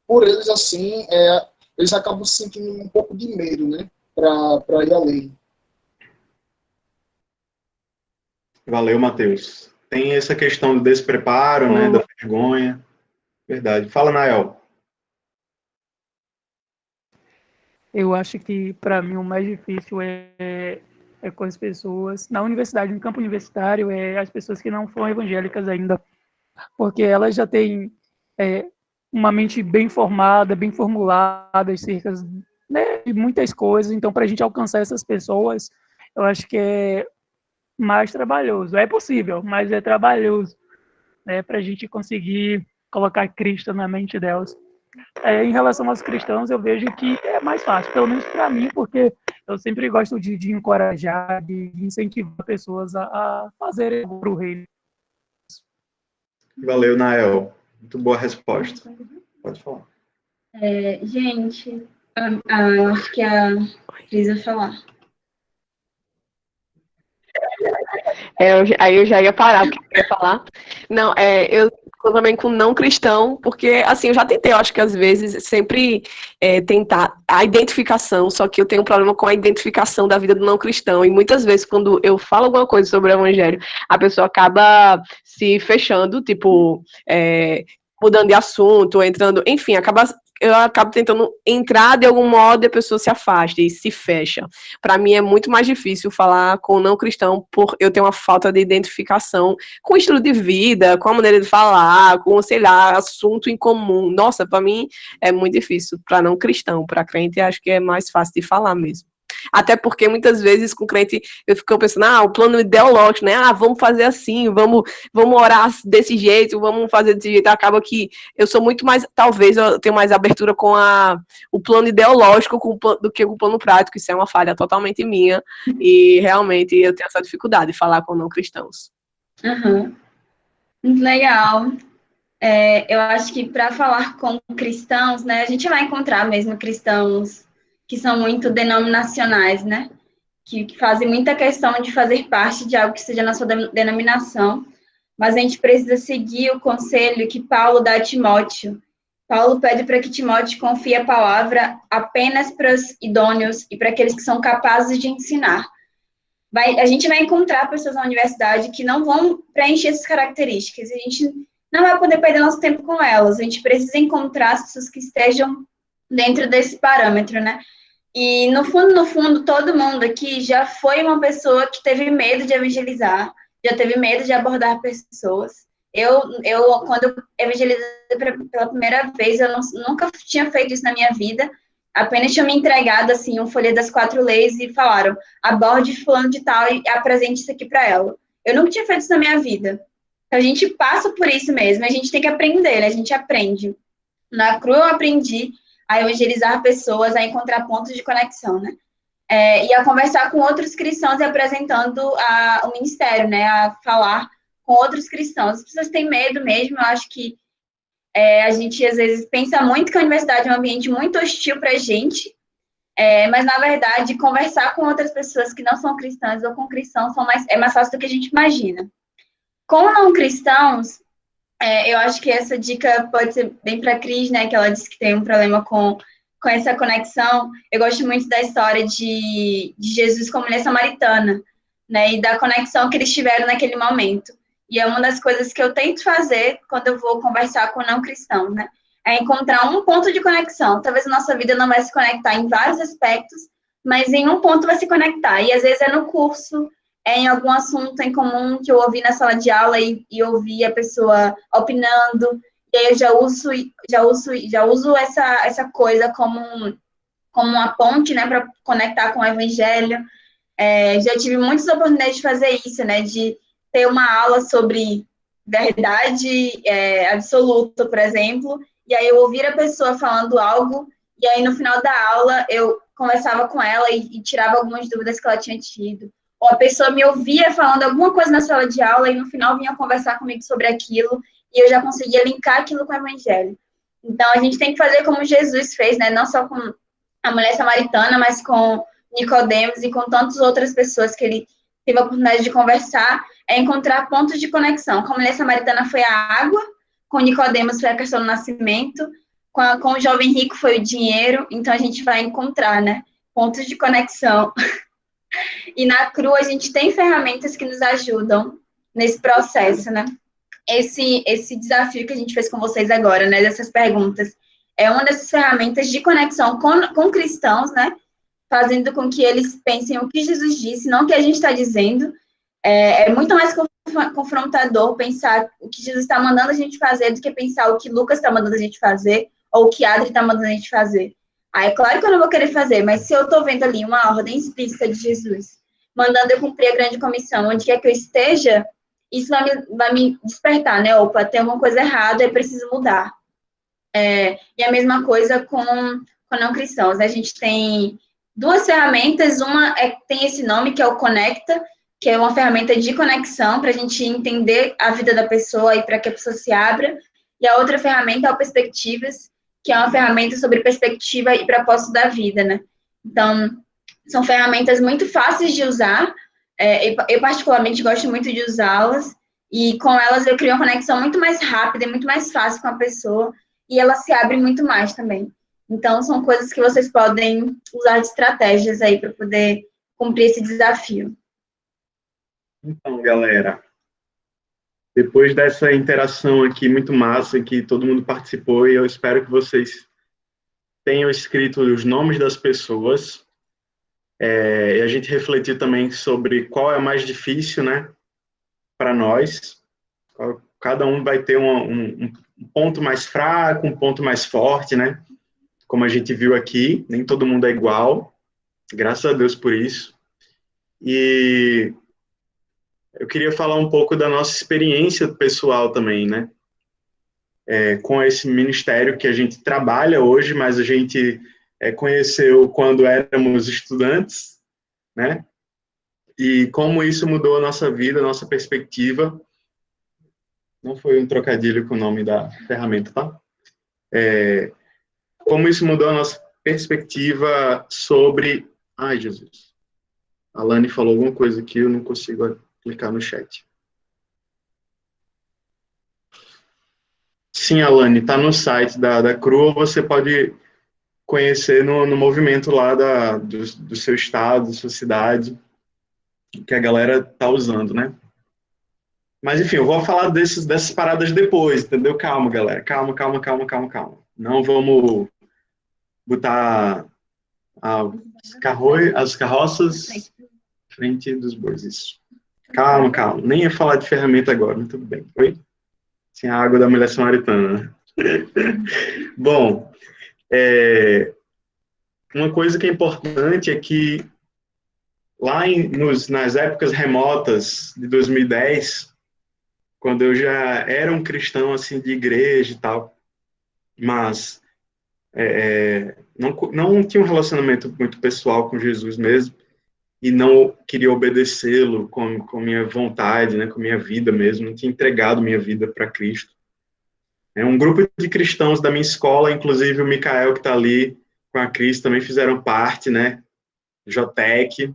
por eles, assim, eles acabam sentindo um pouco de medo, né, para ir além. Valeu, Matheus. Tem essa questão do despreparo, né, da vergonha. Verdade. Fala, Nael. Eu acho que, para mim, o mais difícil é com as pessoas, na universidade, no campo universitário, as pessoas que não foram evangélicas ainda, porque elas já têm uma mente bem formada, bem formulada, acerca, né, de muitas coisas. Então, para a gente alcançar essas pessoas, eu acho que é mais trabalhoso. É possível, mas é trabalhoso, né, para a gente conseguir colocar Cristo na mente delas. Em relação aos cristãos, eu vejo que é mais fácil, pelo menos para mim, porque eu sempre gosto de encorajar, de incentivar pessoas a fazerem algo para o reino. Valeu, Nael. Muito boa resposta. Pode falar. Gente, acho que a Cris vai falar. Aí eu já ia parar o que eu ia falar. Não, eu também com não cristão, porque, assim, eu já tentei, eu acho que às vezes, sempre tentar a identificação, só que eu tenho um problema com a identificação da vida do não cristão, e muitas vezes, quando eu falo alguma coisa sobre o evangelho, a pessoa acaba se fechando, tipo, mudando de assunto, entrando, enfim, acaba eu acabo tentando entrar de algum modo e a pessoa se afasta e se fecha. Para mim é muito mais difícil falar com o não cristão por eu ter uma falta de identificação com o estilo de vida, com a maneira de falar, com, sei lá, assunto em comum. Nossa, para mim é muito difícil. Para não cristão, para crente, acho que é mais fácil de falar mesmo. Até porque muitas vezes com crente eu fico pensando, o plano ideológico, né? Vamos fazer assim, vamos orar desse jeito, vamos fazer desse jeito. Acaba que eu sou muito mais, talvez eu tenha mais abertura com o plano ideológico do que com o plano prático. Isso é uma falha totalmente minha e realmente eu tenho essa dificuldade de falar com não cristãos. Uhum. Muito legal. Eu acho que para falar com cristãos, né, a gente vai encontrar mesmo cristãos que são muito denominacionais, né, que fazem muita questão de fazer parte de algo que seja na sua denominação, mas a gente precisa seguir o conselho que Paulo dá a Timóteo. Paulo pede para que Timóteo confie a palavra apenas para os idôneos e para aqueles que são capazes de ensinar. A gente vai encontrar pessoas na universidade que não vão preencher essas características, a gente não vai poder perder nosso tempo com elas, a gente precisa encontrar as pessoas que estejam dentro desse parâmetro, né? E, no fundo, todo mundo aqui já foi uma pessoa que teve medo de evangelizar, já teve medo de abordar pessoas. Quando eu evangelizei pela primeira vez, eu nunca tinha feito isso na minha vida, apenas tinha me entregado, assim, um folheto das 4 leis e falaram, aborde fulano de tal e apresente isso aqui para ela. Eu nunca tinha feito isso na minha vida. Então, a gente passa por isso mesmo, a gente tem que aprender, né? A gente aprende. Na CRU eu aprendi a evangelizar pessoas, a encontrar pontos de conexão, né? E a conversar com outros cristãos e apresentando o ministério, né? A falar com outros cristãos. As pessoas têm medo mesmo, eu acho que a gente, às vezes, pensa muito que a universidade é um ambiente muito hostil para a gente, mas, na verdade, conversar com outras pessoas que não são cristãs ou com cristãos é mais fácil do que a gente imagina. Com não cristãos, eu acho que essa dica pode ser bem para a Cris, né, que ela disse que tem um problema com essa conexão. Eu gosto muito da história de Jesus com a mulher samaritana, né, e da conexão que eles tiveram naquele momento. E é uma das coisas que eu tento fazer quando eu vou conversar com não cristãos, né, é encontrar um ponto de conexão. Talvez a nossa vida não vai se conectar em vários aspectos, mas em um ponto vai se conectar. E às vezes é no curso, em algum assunto em comum que eu ouvi na sala de aula e ouvi a pessoa opinando, e aí eu já uso essa coisa como uma ponte, né, para conectar com o evangelho. Já tive muitas oportunidades de fazer isso, né, de ter uma aula sobre verdade absoluta, por exemplo, e aí eu ouvir a pessoa falando algo, e aí no final da aula eu conversava com ela e tirava algumas dúvidas que ela tinha tido. Ou a pessoa me ouvia falando alguma coisa na sala de aula e no final vinha conversar comigo sobre aquilo e eu já conseguia linkar aquilo com o evangelho. Então, a gente tem que fazer como Jesus fez, né? Não só com a mulher samaritana, mas com Nicodemos e com tantas outras pessoas que ele teve a oportunidade de conversar, encontrar pontos de conexão. Com a mulher samaritana foi a água, com Nicodemos foi a questão do nascimento, com o jovem rico foi o dinheiro, então a gente vai encontrar, né? Pontos de conexão. E na CRU a gente tem ferramentas que nos ajudam nesse processo, né? Esse desafio que a gente fez com vocês agora, né? Dessas perguntas, é uma dessas ferramentas de conexão com cristãos, né? Fazendo com que eles pensem o que Jesus disse, não o que a gente está dizendo. É muito mais confrontador pensar o que Jesus está mandando a gente fazer do que pensar o que Lucas está mandando a gente fazer ou o que Adri está mandando a gente fazer. É claro que eu não vou querer fazer, mas se eu estou vendo ali uma ordem explícita de Jesus, mandando eu cumprir a grande comissão, onde quer que eu esteja, isso vai me despertar, né? Opa, tem alguma coisa errada, é preciso mudar. E a mesma coisa com não cristãos. A gente tem 2 ferramentas, uma tem esse nome, que é o Conecta, que é uma ferramenta de conexão para a gente entender a vida da pessoa e para que a pessoa se abra, e a outra ferramenta é o Perspectivas, que é uma ferramenta sobre perspectiva e propósito da vida, né? Então, são ferramentas muito fáceis de usar, eu particularmente gosto muito de usá-las, e com elas eu crio uma conexão muito mais rápida e muito mais fácil com a pessoa, e ela se abre muito mais também. Então, são coisas que vocês podem usar de estratégias aí para poder cumprir esse desafio. Então, galera, depois dessa interação aqui muito massa, que todo mundo participou, e eu espero que vocês tenho escrito os nomes das pessoas, e a gente refletiu também sobre qual é mais difícil, né, para nós. Cada um vai ter um ponto mais fraco, um ponto mais forte, né? Como a gente viu aqui, nem todo mundo é igual, graças a Deus por isso. E eu queria falar um pouco da nossa experiência pessoal também, né? Com esse ministério que a gente trabalha hoje, mas a gente conheceu quando éramos estudantes, né? E como isso mudou a nossa vida, a nossa perspectiva. Não foi um trocadilho com o nome da ferramenta, tá? Como isso mudou a nossa perspectiva sobre... Ai, Jesus. A Lani falou alguma coisa aqui, eu não consigo clicar no chat. Sim, Alane, está no site da CRU, ou você pode conhecer no movimento lá do seu estado, da sua cidade, que a galera está usando, né? Mas, enfim, eu vou falar dessas paradas depois, entendeu? Calma, galera, calma. Não vamos botar as carroças à frente dos bois, isso. Calma. Nem ia falar de ferramenta agora, mas tudo bem. Oi? Sem a água da mulher samaritana. Bom, uma coisa que é importante é que lá nas épocas remotas de 2010, quando eu já era um cristão assim de igreja e tal, mas não tinha um relacionamento muito pessoal com Jesus mesmo, e não queria obedecê-lo com minha vontade, né, com minha vida mesmo, não tinha entregado minha vida para Cristo. Um grupo de cristãos da minha escola, inclusive o Micael, que está ali com a Cris, também fizeram parte, né? Jotec.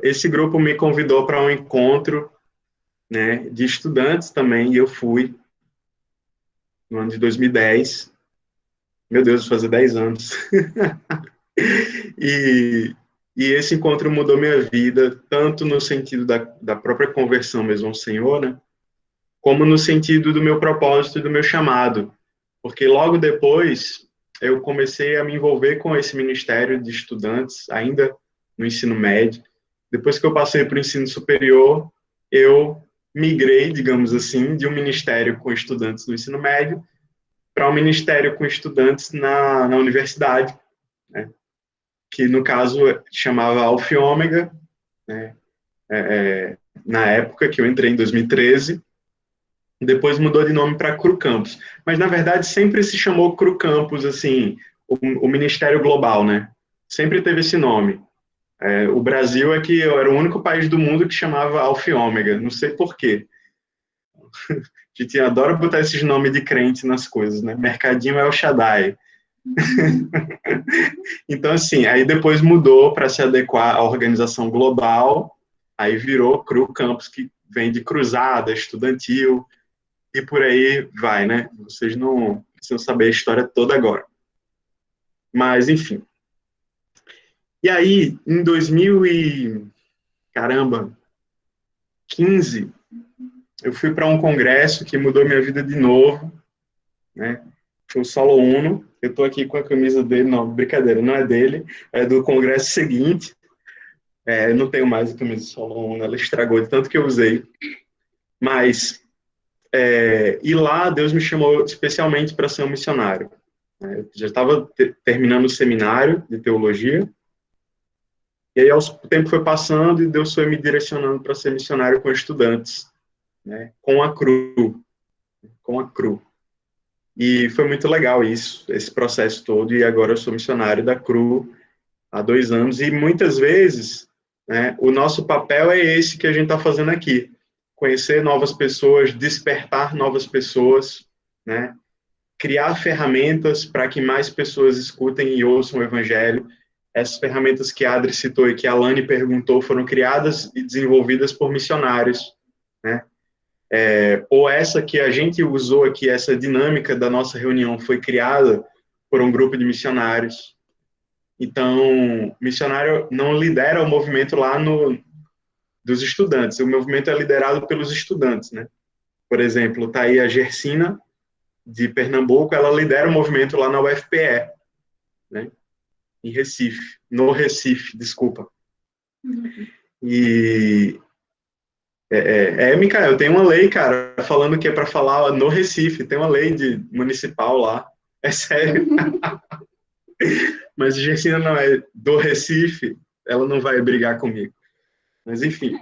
Esse grupo me convidou para um encontro, né, de estudantes também, e eu fui no ano de 2010. Meu Deus, vai fazer 10 anos. E esse encontro mudou minha vida, tanto no sentido da própria conversão mesmo ao Senhor, né? Como no sentido do meu propósito e do meu chamado. Porque logo depois eu comecei a me envolver com esse ministério de estudantes, ainda no ensino médio. Depois que eu passei para o ensino superior, eu migrei, digamos assim, de um ministério com estudantes no ensino médio para um ministério com estudantes na universidade, né? Que no caso chamava Alfa e Ômega, né? Na época que eu entrei em 2013, depois mudou de nome para CRU Campus. Mas, na verdade, sempre se chamou CRU Campus, assim, o Ministério Global, né? Sempre teve esse nome. O Brasil era o único país do mundo que chamava Alfa e Ômega. Não sei por quê. A gente adora botar esses nomes de crente nas coisas, né? Mercadinho El Shaddai. Então, assim, aí depois mudou para se adequar à organização global, aí virou CRU Campus, que vem de cruzada, estudantil, e por aí vai, né? Vocês não precisam saber a história toda agora. Mas, enfim. E aí, em 2015, eu fui para um congresso que mudou minha vida de novo, né? Foi o Solo Uno. Eu estou aqui com a camisa dele, não, brincadeira, não é dele, é do congresso seguinte. Eu não tenho mais a camisa do Solo Uno, ela estragou de tanto que eu usei. Mas... e lá Deus me chamou especialmente para ser um missionário. Eu já estava terminando o seminário de teologia, e aí o tempo foi passando e Deus foi me direcionando para ser missionário com estudantes, né, com a CRU. E foi muito legal esse processo todo, e agora eu sou missionário da CRU há 2 anos, e muitas vezes, né, o nosso papel é esse que a gente está fazendo aqui, conhecer novas pessoas, despertar novas pessoas, né? Criar ferramentas para que mais pessoas escutem e ouçam o Evangelho. Essas ferramentas que a Adri citou e que a Lani perguntou foram criadas e desenvolvidas por missionários, né? Ou essa que a gente usou aqui, essa dinâmica da nossa reunião foi criada por um grupo de missionários. Então, missionário não lidera o movimento lá dos estudantes. O movimento é liderado pelos estudantes, né? Por exemplo, está aí a Gersina, de Pernambuco, ela lidera o movimento lá na UFPE, né? Em Recife, no Recife, desculpa. E Micael, tem uma lei, cara, falando que é para falar no Recife, tem uma lei municipal lá, é sério. Mas a Gersina não é do Recife, ela não vai brigar comigo. Mas, enfim.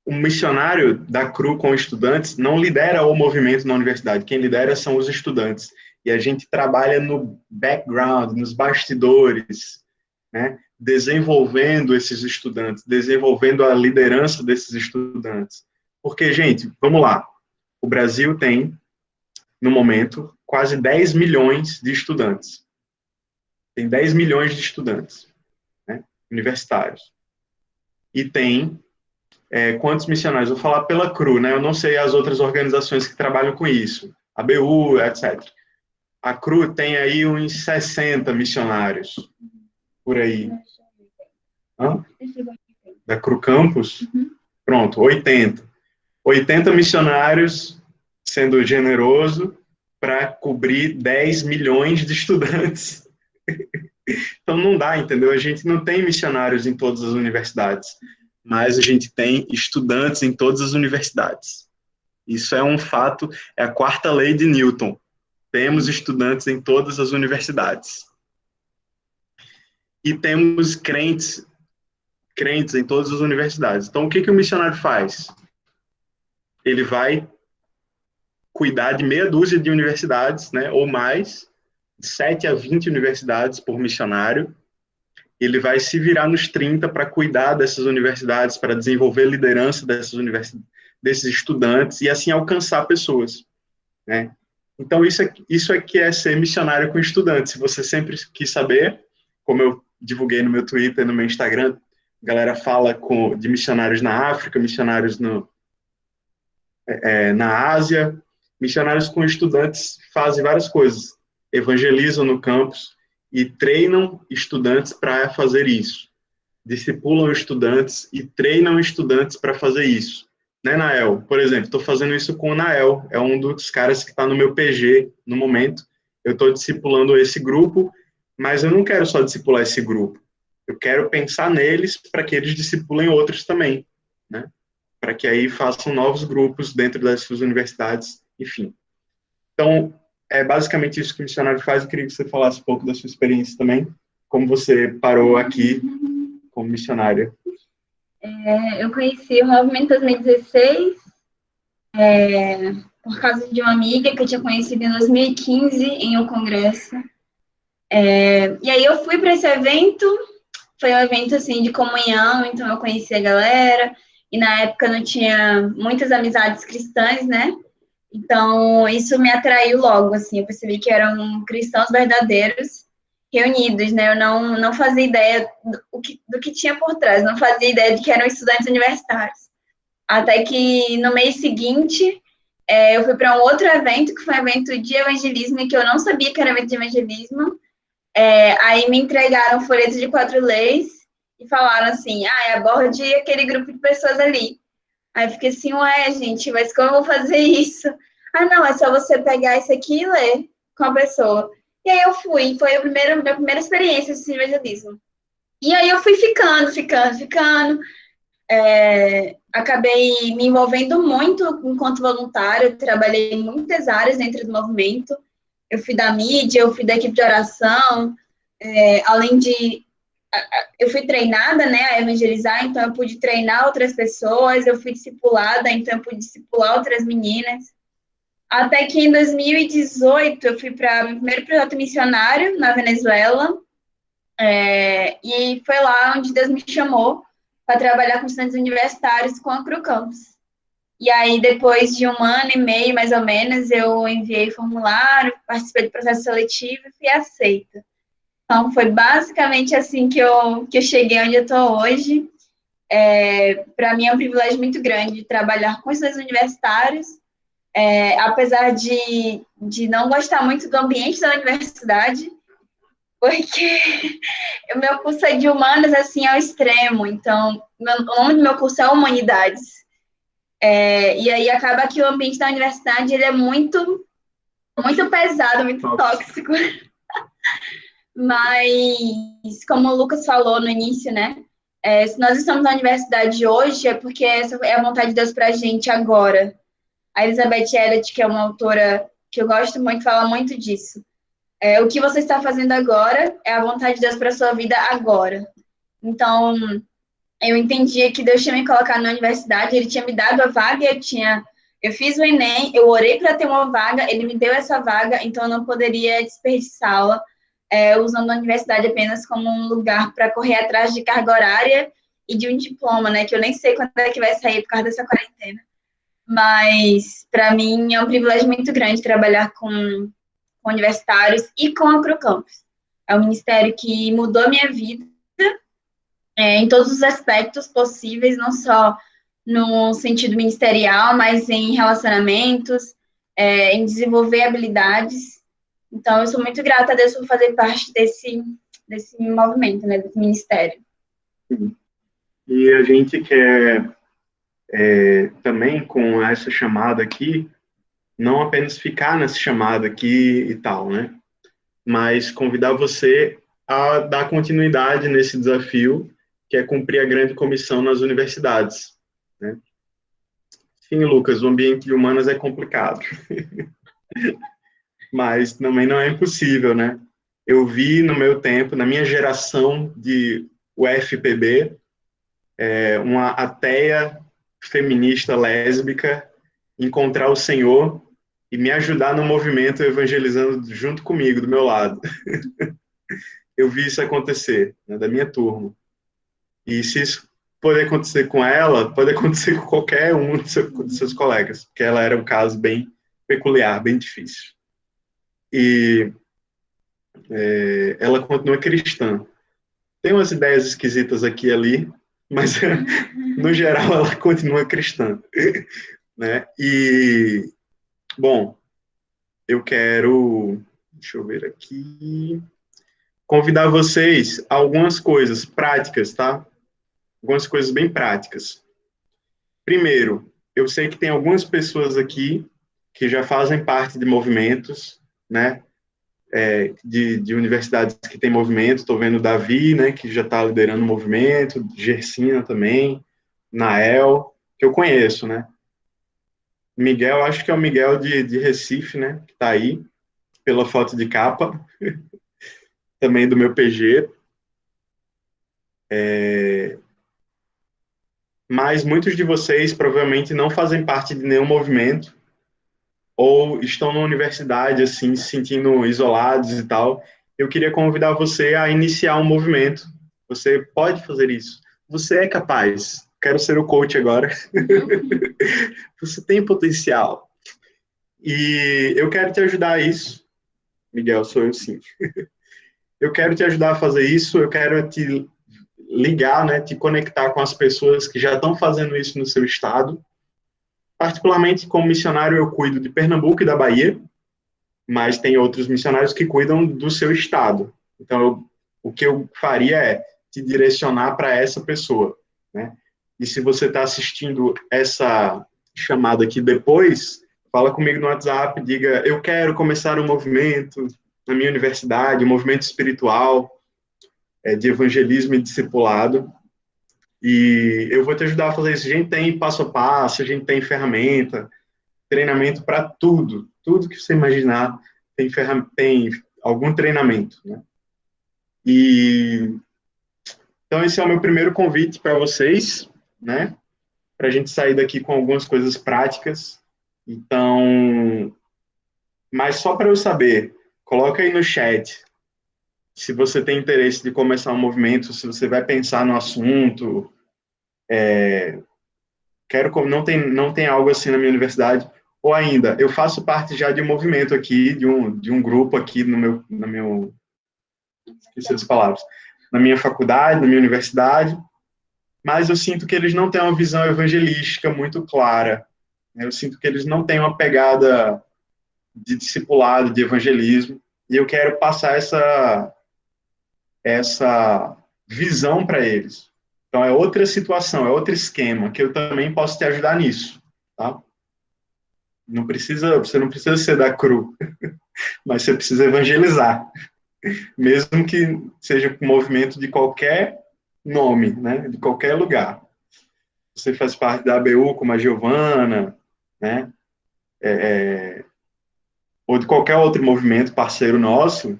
O missionário da CRU com estudantes não lidera o movimento na universidade, quem lidera são os estudantes. E a gente trabalha no background, nos bastidores, né? Desenvolvendo esses estudantes, desenvolvendo a liderança desses estudantes. Porque, gente, vamos lá, o Brasil tem, no momento, quase 10 milhões de estudantes. Tem 10 milhões de estudantes, né, universitários. E tem quantos missionários? Vou falar pela CRU, né? Eu não sei as outras organizações que trabalham com isso, a BU, etc. A CRU tem aí uns 60 missionários, por aí. Hã? Da CRU Campus? Pronto, 80. 80 missionários, sendo generoso, para cobrir 10 milhões de estudantes. Então não dá, entendeu? A gente não tem missionários em todas as universidades, mas a gente tem estudantes em todas as universidades. Isso é um fato, é a quarta lei de Newton. Temos estudantes em todas as universidades. E temos crentes em todas as universidades. Então, o que o missionário faz? Ele vai cuidar de meia dúzia de universidades, né, ou mais, de 7 a 20 universidades por missionário. Ele vai se virar nos 30 para cuidar dessas universidades, para desenvolver liderança desses estudantes e assim alcançar pessoas, né? Então, isso é que é ser missionário com estudantes. Se você sempre quis saber, como eu divulguei no meu Twitter, no meu Instagram, a galera fala de missionários na África, missionários na Ásia, missionários com estudantes fazem várias coisas, evangelizam no campus e treinam estudantes para fazer isso, discipulam estudantes e treinam estudantes para fazer isso. Né, Nael? Por exemplo, estou fazendo isso com o Nael, é um dos caras que está no meu PG no momento. Eu estou discipulando esse grupo, mas eu não quero só discipular esse grupo. Eu quero pensar neles para que eles discipulem outros também, né? Para que aí façam novos grupos dentro das suas universidades, enfim. Então, é basicamente isso que o missionário faz. Eu queria que você falasse um pouco da sua experiência também, como você parou aqui como missionária. Eu conheci o movimento em 2016, por causa de uma amiga que eu tinha conhecido em 2015 em um congresso. E aí eu fui para esse evento, foi um evento assim de comunhão, então eu conheci a galera, e na época não tinha muitas amizades cristãs, né? Então isso me atraiu logo, assim, eu percebi que eram cristãos verdadeiros reunidos, né? Eu não fazia ideia do que tinha por trás, não fazia ideia de que eram estudantes universitários. Até que no mês seguinte, eu fui para um outro evento, que foi um evento de evangelismo, e que eu não sabia que era evento de evangelismo. Aí me entregaram um folheto de 4 leis e falaram assim, aborde aquele grupo de pessoas ali. Aí eu fiquei assim, ué, gente, mas como eu vou fazer isso? Não, é só você pegar isso aqui e ler com a pessoa. E aí eu fui, foi a minha primeira experiência de evangelismo. E aí eu fui ficando. Acabei me envolvendo muito enquanto voluntária, eu trabalhei em muitas áreas dentro do movimento. Eu fui da mídia, eu fui da equipe de oração, além de... Eu fui treinada, né, a evangelizar, então eu pude treinar outras pessoas, eu fui discipulada, então eu pude discipular outras meninas. Até que em 2018 eu fui para o meu primeiro projeto missionário na Venezuela, e foi lá onde Deus me chamou para trabalhar com estudantes universitários com a CRU Campus. E aí, depois de 1 ano e meio, mais ou menos, eu enviei formulário, participei do processo seletivo e fui aceita. Então, foi basicamente assim que eu cheguei onde eu estou hoje. Para mim é um privilégio muito grande trabalhar com estudantes universitários, apesar de não gostar muito do ambiente da universidade, porque o meu curso é de humanas, assim, ao extremo. Então, o nome do meu curso é Humanidades. E aí acaba que o ambiente da universidade ele é muito, muito pesado, muito tóxico. Mas, como o Lucas falou no início, né? Se nós estamos na universidade hoje, é porque essa é a vontade de Deus para a gente agora. A Elizabeth Elliot, que é uma autora que eu gosto muito, fala muito disso. O que você está fazendo agora é a vontade de Deus para a sua vida agora. Então, eu entendia que Deus tinha me colocado na universidade, Ele tinha me dado a vaga, eu fiz o Enem, eu orei para ter uma vaga, Ele me deu essa vaga, então eu não poderia desperdiçá-la, usando a universidade apenas como um lugar para correr atrás de carga horária e de um diploma, né, que eu nem sei quando é que vai sair por causa dessa quarentena. Mas, para mim, é um privilégio muito grande trabalhar com universitários e com a Procampus. É um ministério que mudou a minha vida em todos os aspectos possíveis, não só no sentido ministerial, mas em relacionamentos, em desenvolver habilidades. Então, eu sou muito grata a Deus por fazer parte desse movimento, né, desse ministério. E a gente quer, também, com essa chamada aqui, não apenas ficar nessa chamada aqui e tal, né? Mas convidar você a dar continuidade nesse desafio, que é cumprir a grande comissão nas universidades, né? Sim, Lucas, o ambiente de humanas é complicado. Mas também não é impossível, né? Eu vi no meu tempo, na minha geração de UFPB, uma ateia feminista lésbica encontrar o Senhor e me ajudar no movimento evangelizando junto comigo, do meu lado. Eu vi isso acontecer, né, da minha turma. E se isso pode acontecer com ela, pode acontecer com qualquer um dos seus colegas, porque ela era um caso bem peculiar, bem difícil. E ela continua cristã. Tem umas ideias esquisitas aqui e ali, mas no geral ela continua cristã, né? E bom, eu quero, deixa eu ver aqui, convidar vocês a algumas coisas práticas, tá? Algumas coisas bem práticas. Primeiro, eu sei que tem algumas pessoas aqui que já fazem parte de movimentos, né? De universidades que tem movimento. Estou vendo o Davi, né, que já está liderando o movimento, Gersina também, Nael, que eu conheço, né? Miguel, acho que é o Miguel de Recife, né, que está aí, pela foto de capa, também do meu PG. Mas muitos de vocês provavelmente não fazem parte de nenhum movimento, ou estão na universidade, assim, se sentindo isolados e tal. Eu queria convidar você a iniciar um movimento. Você pode fazer isso. Você é capaz. Quero ser o coach agora. Você tem potencial. E eu quero te ajudar a isso. Miguel, sou eu sim. Eu quero te ajudar a fazer isso. Eu quero te ligar, né, te conectar com as pessoas que já estão fazendo isso no seu estado. Particularmente, como missionário, eu cuido de Pernambuco e da Bahia, mas tem outros missionários que cuidam do seu estado. Então, o que eu faria é te direcionar para essa pessoa, né? E se você está assistindo essa chamada aqui depois, fala comigo no WhatsApp, diga, eu quero começar um movimento na minha universidade, um movimento espiritual, de evangelismo e discipulado, e eu vou te ajudar a fazer isso. A gente tem passo a passo, a gente tem ferramenta, treinamento para tudo que você imaginar, tem algum treinamento, né? E então esse é o meu primeiro convite para vocês, né? Para a gente sair daqui com algumas coisas práticas. Então, mas só para eu saber, coloca aí no chat se você tem interesse de começar um movimento, se você vai pensar no assunto, não tem algo assim na minha universidade, ou ainda, eu faço parte já de um movimento aqui, de um grupo aqui no meu esqueci as palavras, na minha faculdade, na minha universidade, mas eu sinto que eles não têm uma visão evangelística muito clara, né? Eu sinto que eles não têm uma pegada de discipulado, de evangelismo, e eu quero passar essa visão para eles. Então, é outra situação, é outro esquema, que eu também posso te ajudar nisso. tá? Você não precisa ser da CRU, mas você precisa evangelizar, mesmo que seja um movimento de qualquer nome, né? De qualquer lugar. Você faz parte da ABU, como a Giovana, né? Ou de qualquer outro movimento parceiro nosso,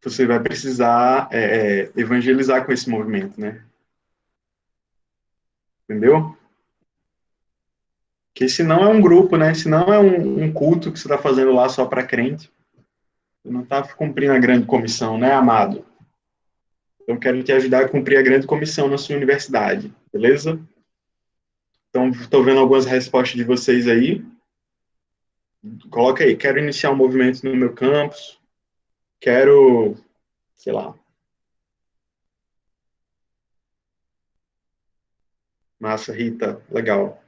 você vai precisar evangelizar com esse movimento, né? Entendeu? Porque senão é um grupo, né? Senão é um culto que você está fazendo lá só para crente. Você não está cumprindo a grande comissão, né, amado? Então, quero te ajudar a cumprir a grande comissão na sua universidade, beleza? Então, estou vendo algumas respostas de vocês aí. Coloca aí, quero iniciar um movimento no meu campus, quero, sei lá. Massa, Rita, legal.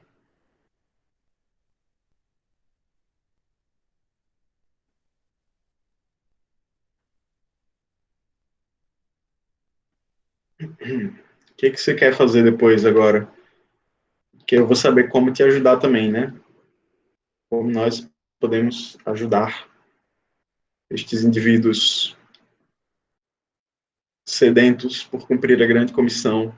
O que você quer fazer depois agora? Que eu vou saber como te ajudar também, né? Como nós podemos ajudar estes indivíduos sedentos por cumprir a grande comissão.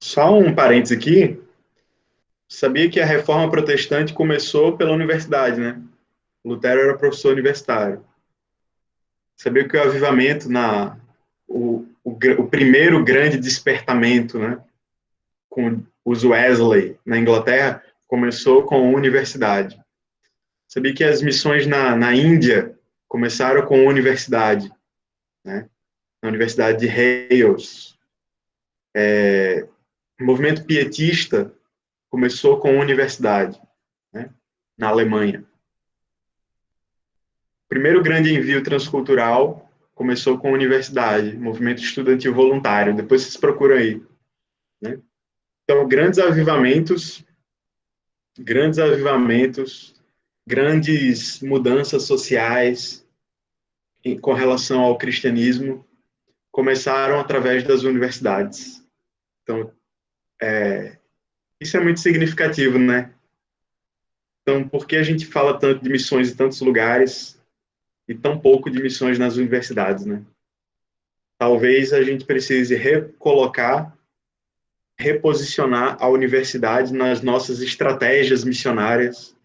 Só um parênteses aqui. Sabia que a reforma protestante começou pela universidade, né? Lutero era professor universitário. Sabia que o avivamento, o primeiro grande despertamento, né, com os Wesley na Inglaterra, começou com a universidade. Sabia que as missões na Índia começaram com a universidade, né? Na Universidade de Hales. O movimento pietista começou com a universidade, né? Na Alemanha. O primeiro grande envio transcultural começou com a universidade, movimento estudantil voluntário. Depois vocês procuram aí, né? Então, grandes avivamentos, grandes mudanças sociais com relação ao cristianismo começaram através das universidades. Então, isso é muito significativo, né? Então, por que a gente fala tanto de missões em tantos lugares e tão pouco de missões nas universidades, né? Talvez a gente precise reposicionar a universidade nas nossas estratégias missionárias,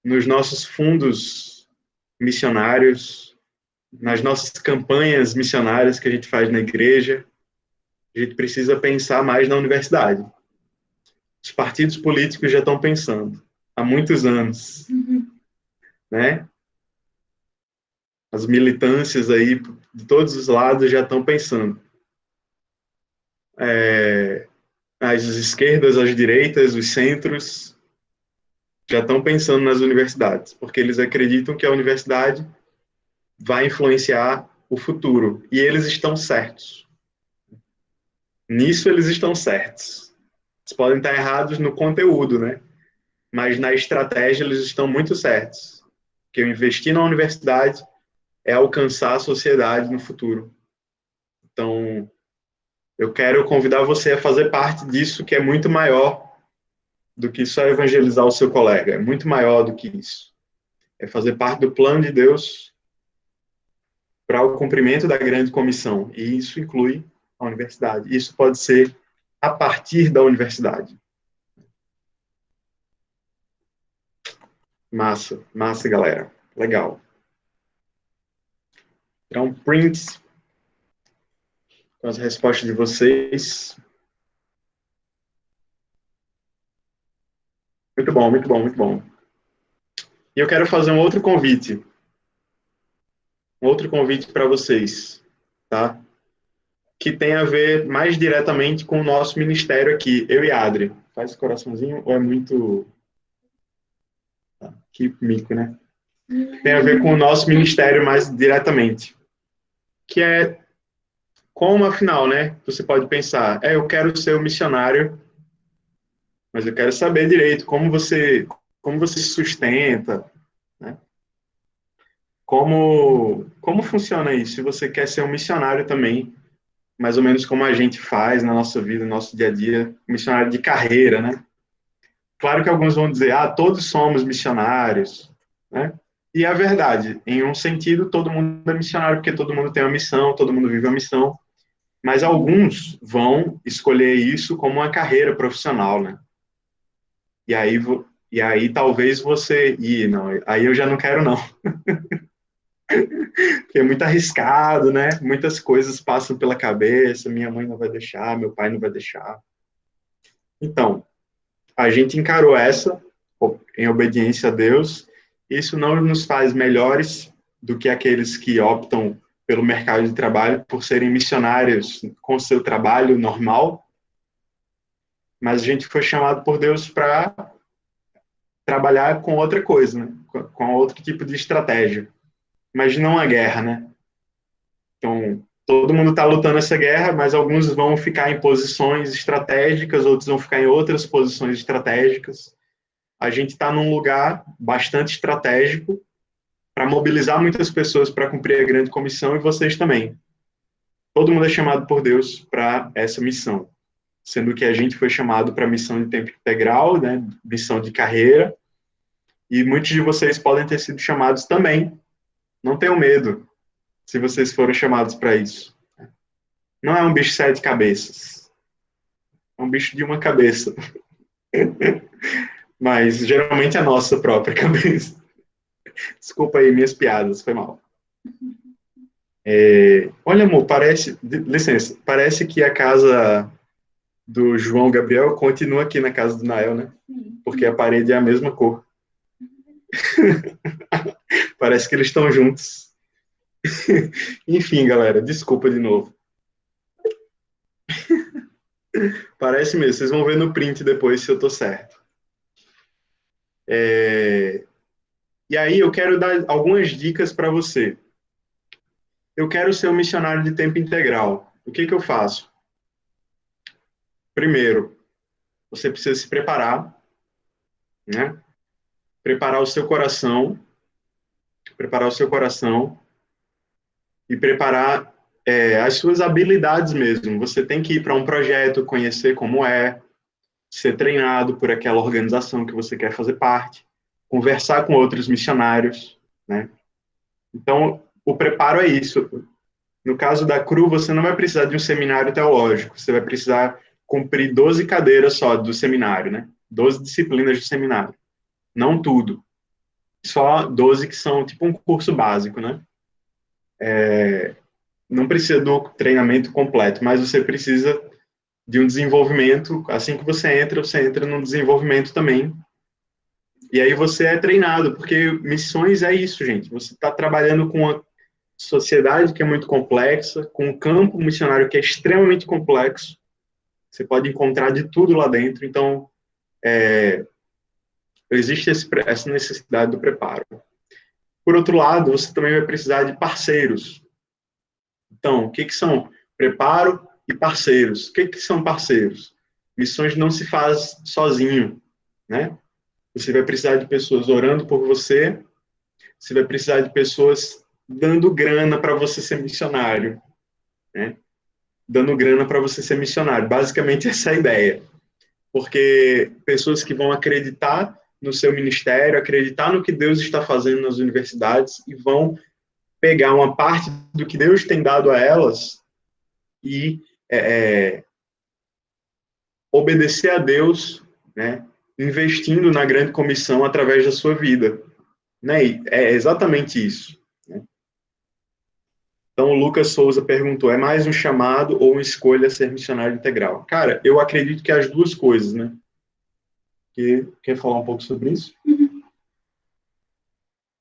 nos nossos fundos missionários, nas nossas campanhas missionárias que a gente faz na igreja. A gente precisa pensar mais na universidade. Os partidos políticos já estão pensando há muitos anos, né? As militâncias aí de todos os lados já estão pensando. As esquerdas, as direitas, os centros já estão pensando nas universidades, porque eles acreditam que a universidade vai influenciar o futuro, e eles estão certos. Nisso eles estão certos. Eles podem estar errados no conteúdo, né? Mas na estratégia eles estão muito certos. Que eu investir na universidade é alcançar a sociedade no futuro. Então, eu quero convidar você a fazer parte disso, que é muito maior do que só evangelizar o seu colega. É muito maior do que isso. É fazer parte do plano de Deus para o cumprimento da grande comissão. E isso inclui a universidade. Isso pode ser a partir da universidade. Massa, massa, galera. Legal. Então, print com as respostas de vocês. Muito bom, muito bom, muito bom. E eu quero fazer um outro convite. Um outro convite para vocês, tá? Que tem a ver mais diretamente com o nosso ministério aqui, eu e Adri. Faz esse coraçãozinho ou é muito... Que mico, né? Tem a ver com o nosso ministério mais diretamente. Que é como, afinal, né? Você pode pensar, eu quero ser um missionário, mas eu quero saber direito como você se sustenta, né? como funciona isso? Se você quer ser um missionário também, mais ou menos como a gente faz na nossa vida, no nosso dia a dia, missionário de carreira, né? Claro que alguns vão dizer, todos somos missionários, né? E é verdade, em um sentido, todo mundo é missionário, porque todo mundo tem uma missão, todo mundo vive uma missão, mas alguns vão escolher isso como uma carreira profissional, né? E aí talvez você... não, aí eu já não quero, não. Porque é muito arriscado, né? Muitas coisas passam pela cabeça, minha mãe não vai deixar, meu pai não vai deixar. Então, a gente encarou essa em obediência a Deus. Isso não nos faz melhores do que aqueles que optam pelo mercado de trabalho por serem missionários com seu trabalho normal, mas a gente foi chamado por Deus para trabalhar com outra coisa, né? Com outro tipo de estratégia. Imagina uma guerra, né? Então, todo mundo está lutando essa guerra, mas alguns vão ficar em posições estratégicas, outros vão ficar em outras posições estratégicas. A gente está num lugar bastante estratégico para mobilizar muitas pessoas para cumprir a grande comissão, e vocês também. Todo mundo é chamado por Deus para essa missão, sendo que a gente foi chamado para a missão de tempo integral, né, missão de carreira, e muitos de vocês podem ter sido chamados também. Não tenham medo se vocês foram chamados para isso. Não é um bicho de 7 cabeças. É um bicho de uma cabeça. Mas geralmente é a nossa própria cabeça. Desculpa aí minhas piadas, foi mal. Olha, amor, licença, parece que a casa do João Gabriel continua aqui na casa do Nael, né? Porque a parede é a mesma cor. Parece que eles estão juntos. Enfim, galera, desculpa de novo. Parece mesmo, vocês vão ver no print depois se eu tô certo. E aí eu quero dar algumas dicas para você. Eu quero ser um missionário de tempo integral. O que eu faço? Primeiro, você precisa se preparar, né? Preparar o seu coração e preparar as suas habilidades mesmo. Você tem que ir para um projeto, conhecer como é, ser treinado por aquela organização que você quer fazer parte, conversar com outros missionários, né? Então, o preparo é isso. No caso da CRU, você não vai precisar de um seminário teológico, você vai precisar cumprir 12 cadeiras só do seminário, né? 12 disciplinas do seminário. Não tudo. Só 12 que são tipo um curso básico, né? Não precisa do treinamento completo, mas você precisa de um desenvolvimento. Assim que você entra num desenvolvimento também. E aí você é treinado, porque missões é isso, gente. Você está trabalhando com uma sociedade que é muito complexa, com um campo missionário que é extremamente complexo. Você pode encontrar de tudo lá dentro. Então, existe essa necessidade do preparo. Por outro lado, você também vai precisar de parceiros. Então, o que são preparo e parceiros? O que são parceiros? Missões não se faz sozinho, né? Você vai precisar de pessoas orando por você, você vai precisar de pessoas dando grana para você ser missionário, né? Dando grana para você ser missionário. Basicamente, essa é a ideia. Porque pessoas que vão acreditar no seu ministério, acreditar no que Deus está fazendo nas universidades e vão pegar uma parte do que Deus tem dado a elas e obedecer a Deus, né, investindo na grande comissão através da sua vida. Né? E é exatamente isso. Né? Então, o Lucas Souza perguntou, é mais um chamado ou uma escolha ser missionário integral? Cara, eu acredito que é as duas coisas, né? Quer falar um pouco sobre isso?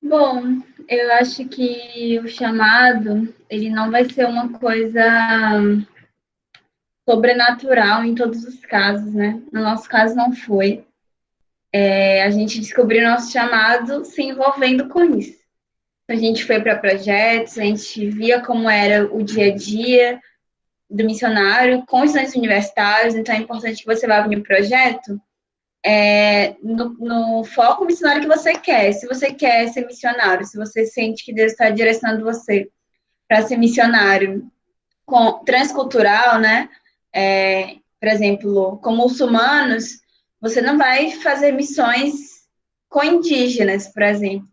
Bom, eu acho que o chamado, ele não vai ser uma coisa sobrenatural em todos os casos, né? No nosso caso, não foi. A gente descobriu nosso chamado se envolvendo com isso. A gente foi para projetos, a gente via como era o dia a dia do missionário com estudantes universitários, então é importante que você vá para um projeto no foco missionário que você quer. Se você quer ser missionário, se você sente que Deus está direcionando você para ser missionário transcultural, né? Por exemplo, com muçulmanos, você não vai fazer missões com indígenas, por exemplo.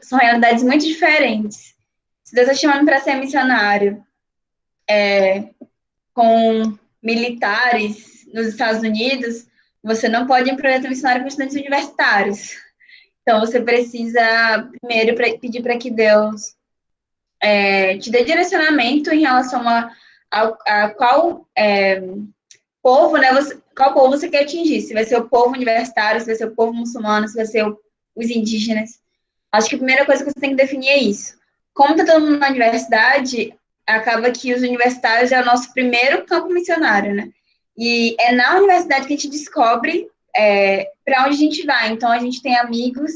São realidades muito diferentes. Se Deus está chamando para ser missionário com militares nos Estados Unidos, você não pode ir para um projeto missionário com estudantes universitários. Então, você precisa, primeiro, pedir para que Deus te dê direcionamento em relação a qual povo, né, qual povo você quer atingir. Se vai ser o povo universitário, se vai ser o povo muçulmano, se vai ser os indígenas. Acho que a primeira coisa que você tem que definir é isso. Como está todo mundo na universidade, acaba que os universitários é o nosso primeiro campo missionário, né? E é na universidade que a gente descobre para onde a gente vai. Então, a gente tem amigos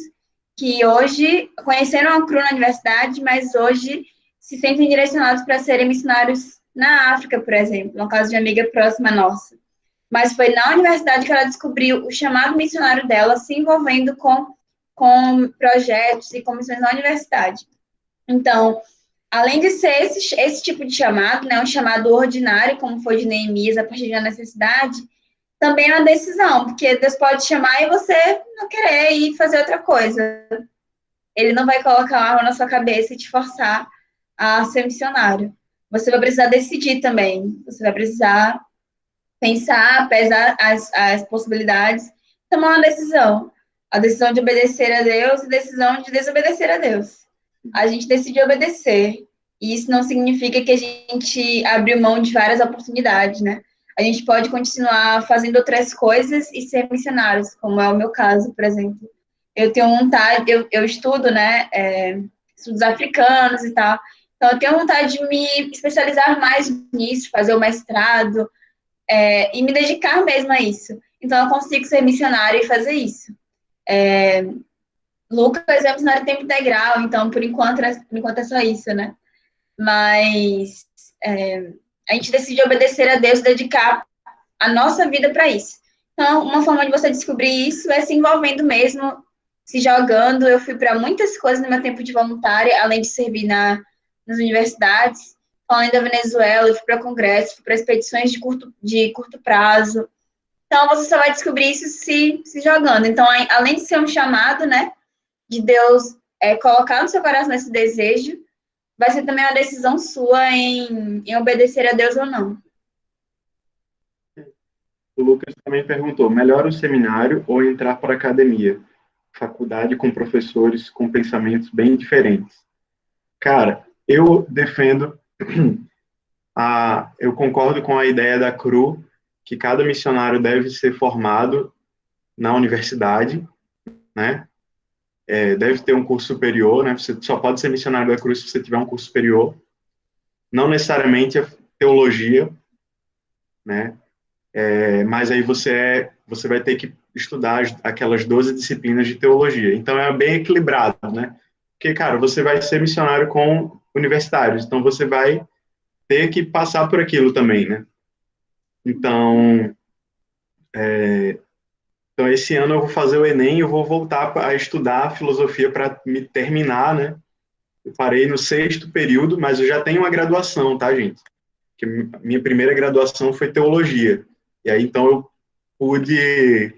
que hoje conheceram a CRU na universidade, mas hoje se sentem direcionados para serem missionários na África, por exemplo, no caso de uma amiga próxima nossa. Mas foi na universidade que ela descobriu o chamado missionário dela, se envolvendo com projetos e comissões na universidade. Então, além de ser esse tipo de chamado, né, um chamado ordinário, como foi de Neemias, a partir da necessidade, também é uma decisão, porque Deus pode chamar e você não querer ir fazer outra coisa. Ele não vai colocar uma arma na sua cabeça e te forçar a ser missionário. Você vai precisar decidir também. Você vai precisar pensar, pesar as possibilidades, tomar uma decisão. A decisão de obedecer a Deus e a decisão de desobedecer a Deus. A gente decide obedecer. E isso não significa que a gente abriu mão de várias oportunidades, né? A gente pode continuar fazendo outras coisas e ser missionários, como é o meu caso, por exemplo. Eu tenho vontade, eu estudo, né, estudos africanos e tal, então eu tenho vontade de me especializar mais nisso, fazer o mestrado, e me dedicar mesmo a isso. Então eu consigo ser missionária e fazer isso. Lucas é missionário em tempo integral, então por enquanto é só isso, né? Mas a gente decide obedecer a Deus, dedicar a nossa vida para isso. Então, uma forma de você descobrir isso é se envolvendo mesmo, se jogando. Eu fui para muitas coisas no meu tempo de voluntária, além de servir nas universidades. Além da Venezuela, eu fui para congressos, fui para expedições de curto prazo. Então, você só vai descobrir isso se jogando. Então, além de ser um chamado, né, de Deus colocar no seu coração esse desejo, vai ser também uma decisão sua em obedecer a Deus ou não. O Lucas também perguntou, melhor o seminário ou entrar para a academia? Faculdade com professores com pensamentos bem diferentes. Cara, eu defendo, eu concordo com a ideia da CRU, que cada missionário deve ser formado na universidade, né? Deve ter um curso superior, né? Você só pode ser missionário da CRU se você tiver um curso superior. Não necessariamente a teologia, né? Mas aí você vai ter que estudar aquelas 12 disciplinas de teologia. Então, é bem equilibrado, né? Porque, cara, você vai ser missionário com universitários, então você vai ter que passar por aquilo também, né? Então, esse ano eu vou fazer o Enem, eu vou voltar a estudar filosofia para me terminar, né? Eu parei no 6º período, mas eu já tenho uma graduação, tá, gente? Porque minha primeira graduação foi teologia. E aí, então, eu pude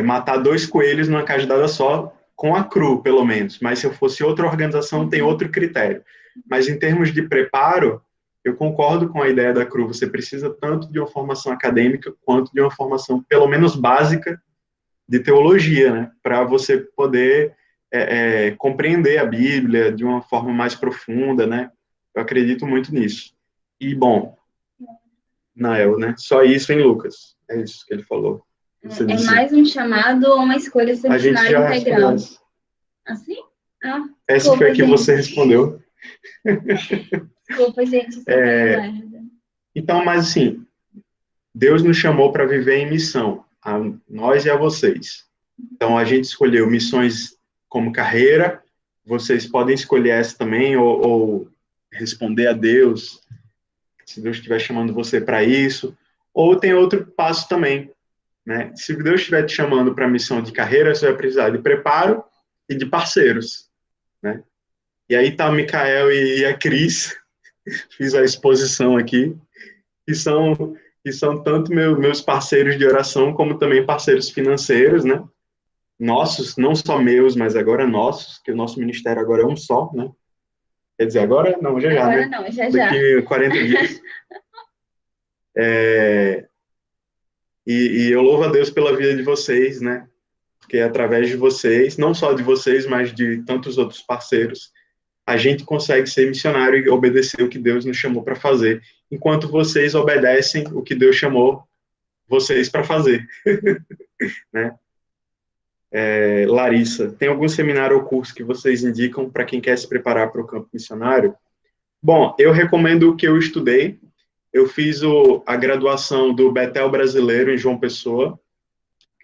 matar 2 coelhos numa cajadada só, com a CRU, pelo menos. Mas se eu fosse outra organização, tem outro critério. Mas em termos de preparo, eu concordo com a ideia da CRU. Você precisa tanto de uma formação acadêmica, quanto de uma formação, pelo menos básica, de teologia, né? Para você poder compreender a Bíblia de uma forma mais profunda, né? Eu acredito muito nisso. E, bom, Nael, né? Só isso em Lucas. É isso que ele falou. É mais um chamado ou uma escolha ser missionário integral? Assim? Essa foi a que você respondeu. Desculpa, gente. Então, mas assim, Deus nos chamou para viver em missão, a nós e a vocês. Então, a gente escolheu missões como carreira, vocês podem escolher essa também, ou responder a Deus, se Deus estiver chamando você para isso, ou tem outro passo também, né? Se Deus estiver te chamando para a missão de carreira, você vai precisar de preparo e de parceiros, né? E aí tá o Micael e a Cris, fiz a exposição aqui, que são tanto meus parceiros de oração, como também parceiros financeiros, né? Nossos, não só meus, mas agora nossos, que o nosso ministério agora é um só, né? Quer dizer, agora não, já, Agora né? não, já. Daqui 40 dias. E eu louvo a Deus pela vida de vocês, né? Porque através de vocês, não só de vocês, mas de tantos outros parceiros, a gente consegue ser missionário e obedecer o que Deus nos chamou para fazer, enquanto vocês obedecem o que Deus chamou vocês para fazer, né? Larissa, tem algum seminário ou curso que vocês indicam para quem quer se preparar para o campo missionário? Bom, eu recomendo o que eu estudei. Eu fiz a graduação do Betel Brasileiro em João Pessoa,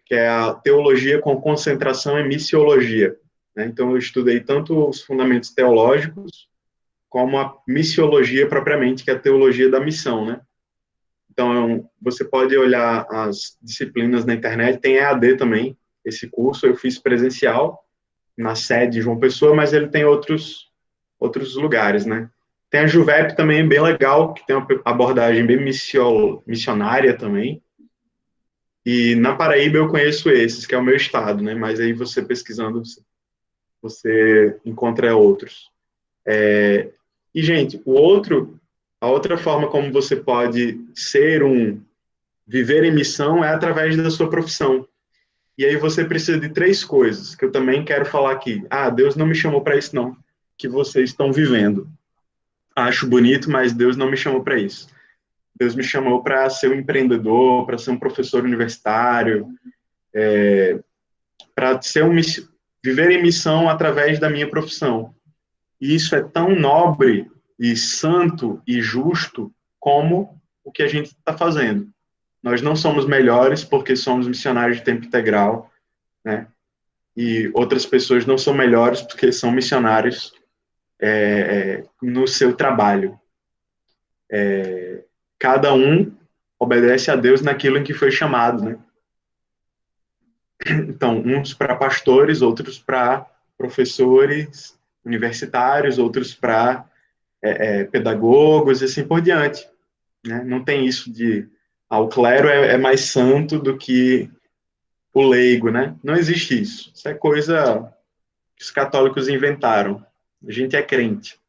que é a teologia com concentração em missiologia, né? Então, eu estudei tanto os fundamentos teológicos, como a missiologia propriamente, que é a teologia da missão, né? Então, você pode olhar as disciplinas na internet, tem EAD também, esse curso eu fiz presencial, na sede de João Pessoa, mas ele tem outros lugares, né? Tem a Juvep também, bem legal, que tem uma abordagem bem missionária também. E na Paraíba eu conheço esses, que é o meu estado, né? Mas aí você pesquisando, você encontra outros. E, gente, a outra forma como você pode viver em missão é através da sua profissão. E aí você precisa de 3 coisas, que eu também quero falar aqui. Deus não me chamou para isso, não, que vocês estão vivendo. Acho bonito, mas Deus não me chamou para isso. Deus me chamou para ser um empreendedor, para ser um professor universitário, para viver em missão através da minha profissão. E isso é tão nobre e santo e justo como o que a gente está fazendo. Nós não somos melhores porque somos missionários de tempo integral, né? E outras pessoas não são melhores porque são missionários no seu trabalho. Cada um obedece a Deus naquilo em que foi chamado, né? Então, uns para pastores, outros para professores universitários, outros para pedagogos e assim por diante, né? Não tem isso de o clero é mais santo do que o leigo, né? Não existe isso. Isso é coisa que os católicos inventaram. A gente é crente.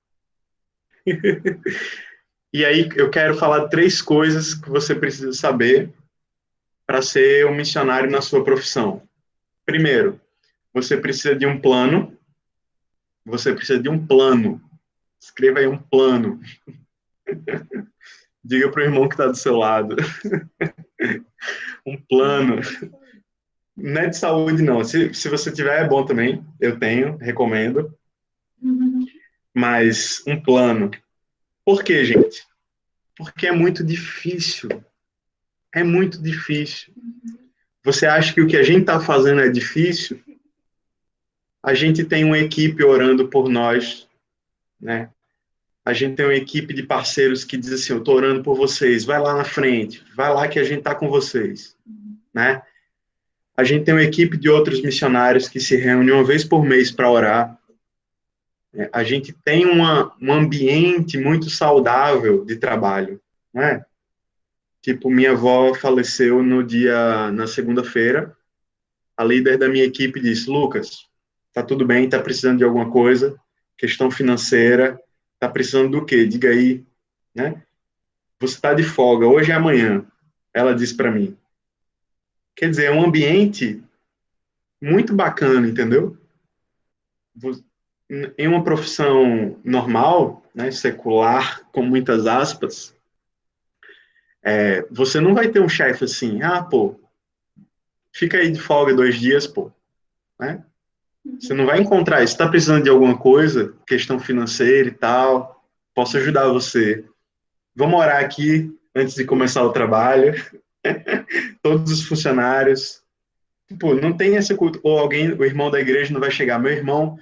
E aí eu quero falar de 3 coisas que você precisa saber para ser um missionário na sua profissão. Primeiro, você precisa de um plano. Você precisa de um plano. Escreva aí um plano. Diga para o irmão que está do seu lado. Um plano. Não é de saúde, não. Se você tiver, é bom também. Eu tenho, recomendo. Mas um plano. Por quê, gente? Porque é muito difícil. É muito difícil. Você acha que o que a gente está fazendo é difícil? A gente tem uma equipe orando por nós, né? A gente tem uma equipe de parceiros que diz assim, eu estou orando por vocês, vai lá na frente, vai lá que a gente está com vocês, né? A gente tem uma equipe de outros missionários que se reúnem uma vez por mês para orar. A gente tem um ambiente muito saudável de trabalho, né? Tipo, minha avó faleceu na segunda-feira. A líder da minha equipe disse, Lucas, tá tudo bem, tá precisando de alguma coisa, questão financeira, tá precisando do quê? Diga aí, né? Você tá de folga, hoje é amanhã, ela disse para mim. Quer dizer, é um ambiente muito bacana, entendeu? Em uma profissão normal, né, secular, com muitas aspas, você não vai ter um chefe assim, pô, fica aí de folga 2 dias, pô, né? Você não vai encontrar isso. Está precisando de alguma coisa, questão financeira e tal, posso ajudar você. Vamos orar aqui antes de começar o trabalho. Todos os funcionários. Tipo, não tem essa cultura. Ou o irmão da igreja não vai chegar. Meu irmão,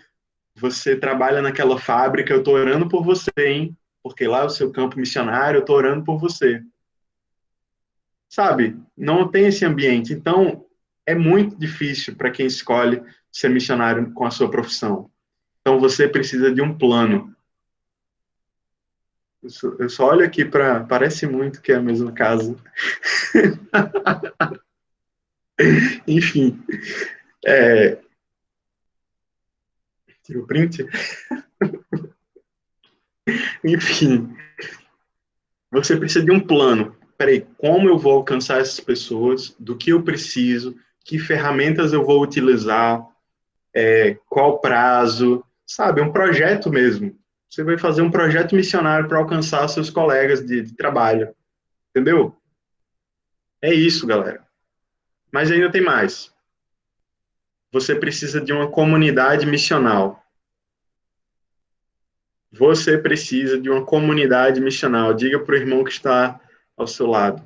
você trabalha naquela fábrica, eu estou orando por você, hein? Porque lá é o seu campo missionário, eu estou orando por você. sabe, não tem esse ambiente. Então, é muito difícil para quem escolhe ser missionário com a sua profissão. Então, você precisa de um plano. Eu só olho aqui para... Parece muito que é a mesma casa. Enfim. Tira o print? Enfim. Você precisa de um plano. Peraí, como eu vou alcançar essas pessoas? Do que eu preciso? Que ferramentas eu vou utilizar? Qual prazo? Sabe, um projeto mesmo. Você vai fazer um projeto missionário para alcançar seus colegas de trabalho. Entendeu? É isso, galera. Mas ainda tem mais. Você precisa de uma comunidade missional. Você precisa de uma comunidade missional. Diga para o irmão que está ao seu lado.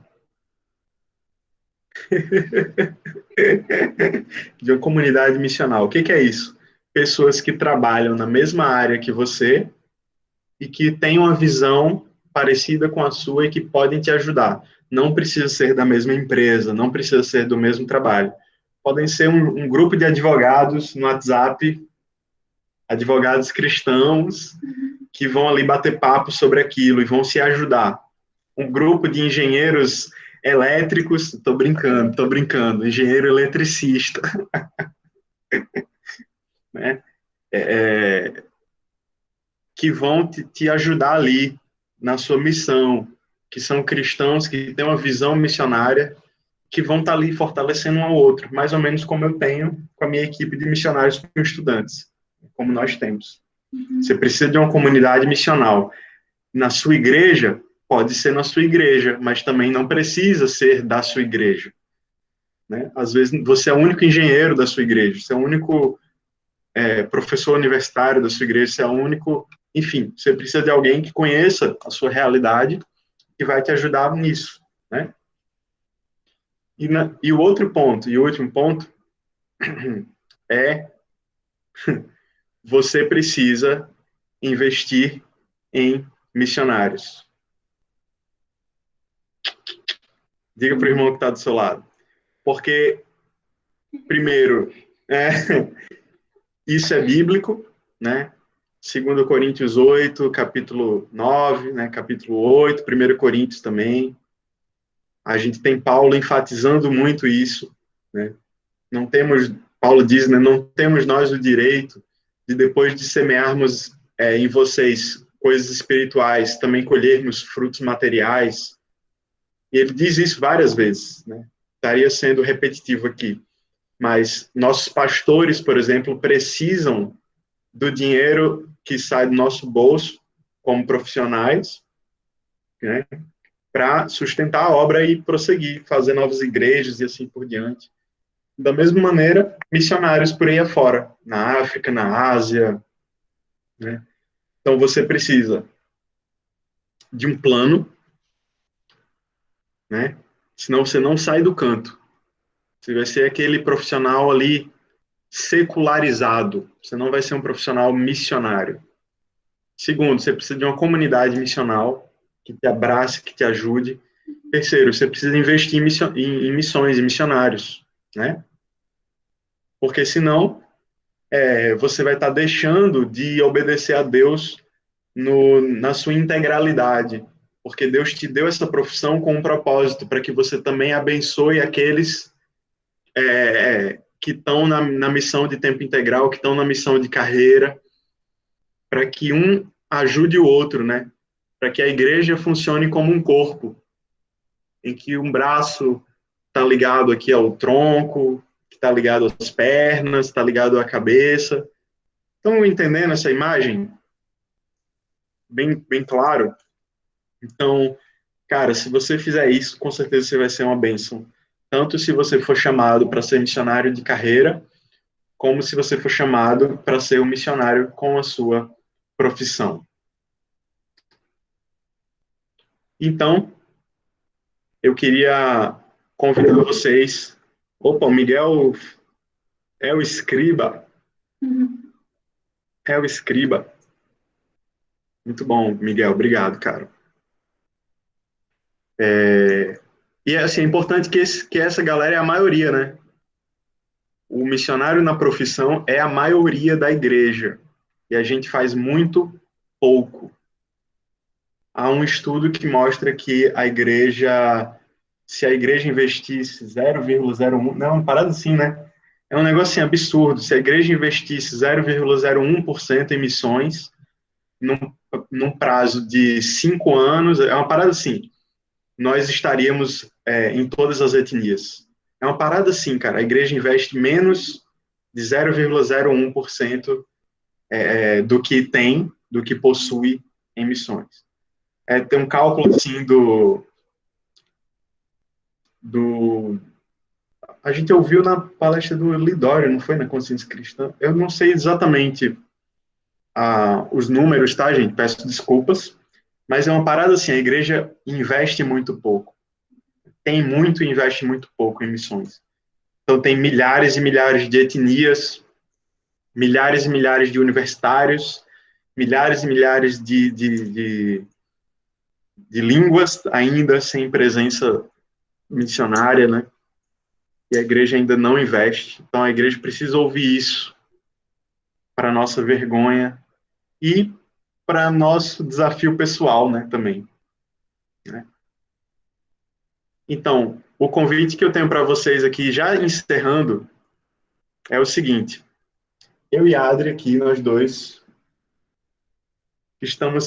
De uma comunidade missional. O que é isso? Pessoas que trabalham na mesma área que você e que têm uma visão parecida com a sua e que podem te ajudar. Não precisa ser da mesma empresa, não precisa ser do mesmo trabalho. Podem ser um grupo de advogados no WhatsApp, advogados cristãos, que vão ali bater papo sobre aquilo e vão se ajudar. Um grupo de engenheiros elétricos, tô brincando, engenheiro eletricista, né? Que vão te ajudar ali na sua missão, que são cristãos que têm uma visão missionária, que vão estar ali fortalecendo um ao outro, mais ou menos como eu tenho com a minha equipe de missionários com estudantes, como nós temos. Você precisa de uma comunidade missional. Na sua igreja, pode ser na sua igreja, mas também não precisa ser da sua igreja, né? Às vezes você é o único engenheiro da sua igreja, você é o único professor universitário da sua igreja, você é o único... Enfim, você precisa de alguém que conheça a sua realidade e vai te ajudar nisso, né? E o outro ponto, e o último ponto, é você precisa investir em missionários. Diga para o irmão que está do seu lado. Porque, primeiro, isso é bíblico, né? 2 Coríntios 8, capítulo 9, né? Capítulo 8, 1 Coríntios também. A gente tem Paulo enfatizando muito isso, né? Não temos, Paulo diz, né? Não temos nós o direito de, depois de semearmos em vocês coisas espirituais, também colhermos frutos materiais. E ele diz isso várias vezes, né? Estaria sendo repetitivo aqui. Mas nossos pastores, por exemplo, precisam do dinheiro que sai do nosso bolso, como profissionais, né? Para sustentar a obra e prosseguir, fazer novas igrejas e assim por diante. Da mesma maneira, missionários por aí afora, na África, na Ásia, né? Então você precisa de um plano, né? Senão você não sai do canto. Você vai ser aquele profissional ali secularizado. Você não vai ser um profissional missionário. Segundo, você precisa de uma comunidade missional que te abrace, que te ajude. Terceiro, você precisa investir em missões e missionários, né? Porque senão você vai estar deixando de obedecer a Deus na sua integralidade, porque Deus te deu essa profissão com um propósito, para que você também abençoe aqueles que estão na missão de tempo integral, que estão na missão de carreira, para que um ajude o outro, né? Para que a igreja funcione como um corpo, em que um braço está ligado aqui ao tronco, que está ligado às pernas, está ligado à cabeça. Estão entendendo essa imagem? Bem claro? Então, cara, se você fizer isso, com certeza você vai ser uma bênção. Tanto se você for chamado para ser missionário de carreira, como se você for chamado para ser um missionário com a sua profissão. Então, eu queria convidar vocês... Opa, o Miguel é o escriba. É o escriba. Muito bom, Miguel. Obrigado, cara. E assim, é importante que essa galera é a maioria, né? O missionário na profissão é a maioria da igreja. E a gente faz muito pouco. Há um estudo que mostra que se a igreja investisse 0,01, não, uma parada assim, né? É um negócio assim, absurdo. Se a igreja investisse 0,01% em missões, num prazo de 5 anos, é uma parada assim, nós estaríamos em todas as etnias. É uma parada assim, cara. A igreja investe menos de 0,01% do que possui em missões. Tem um cálculo assim a gente ouviu na palestra do Lidório, não foi na Consciência Cristã? Eu não sei exatamente os números, tá, gente? Peço desculpas, mas é uma parada assim, a igreja investe muito pouco. Tem muito e investe muito pouco em missões. Então tem milhares e milhares de etnias, milhares e milhares de universitários, milhares e milhares de línguas ainda sem presença missionária, né? E a igreja ainda não investe. Então a igreja precisa ouvir isso para nossa vergonha e para nosso desafio pessoal, né, também. Né? Então, o convite que eu tenho para vocês aqui, já encerrando, é o seguinte. Eu e a Adri aqui, nós dois,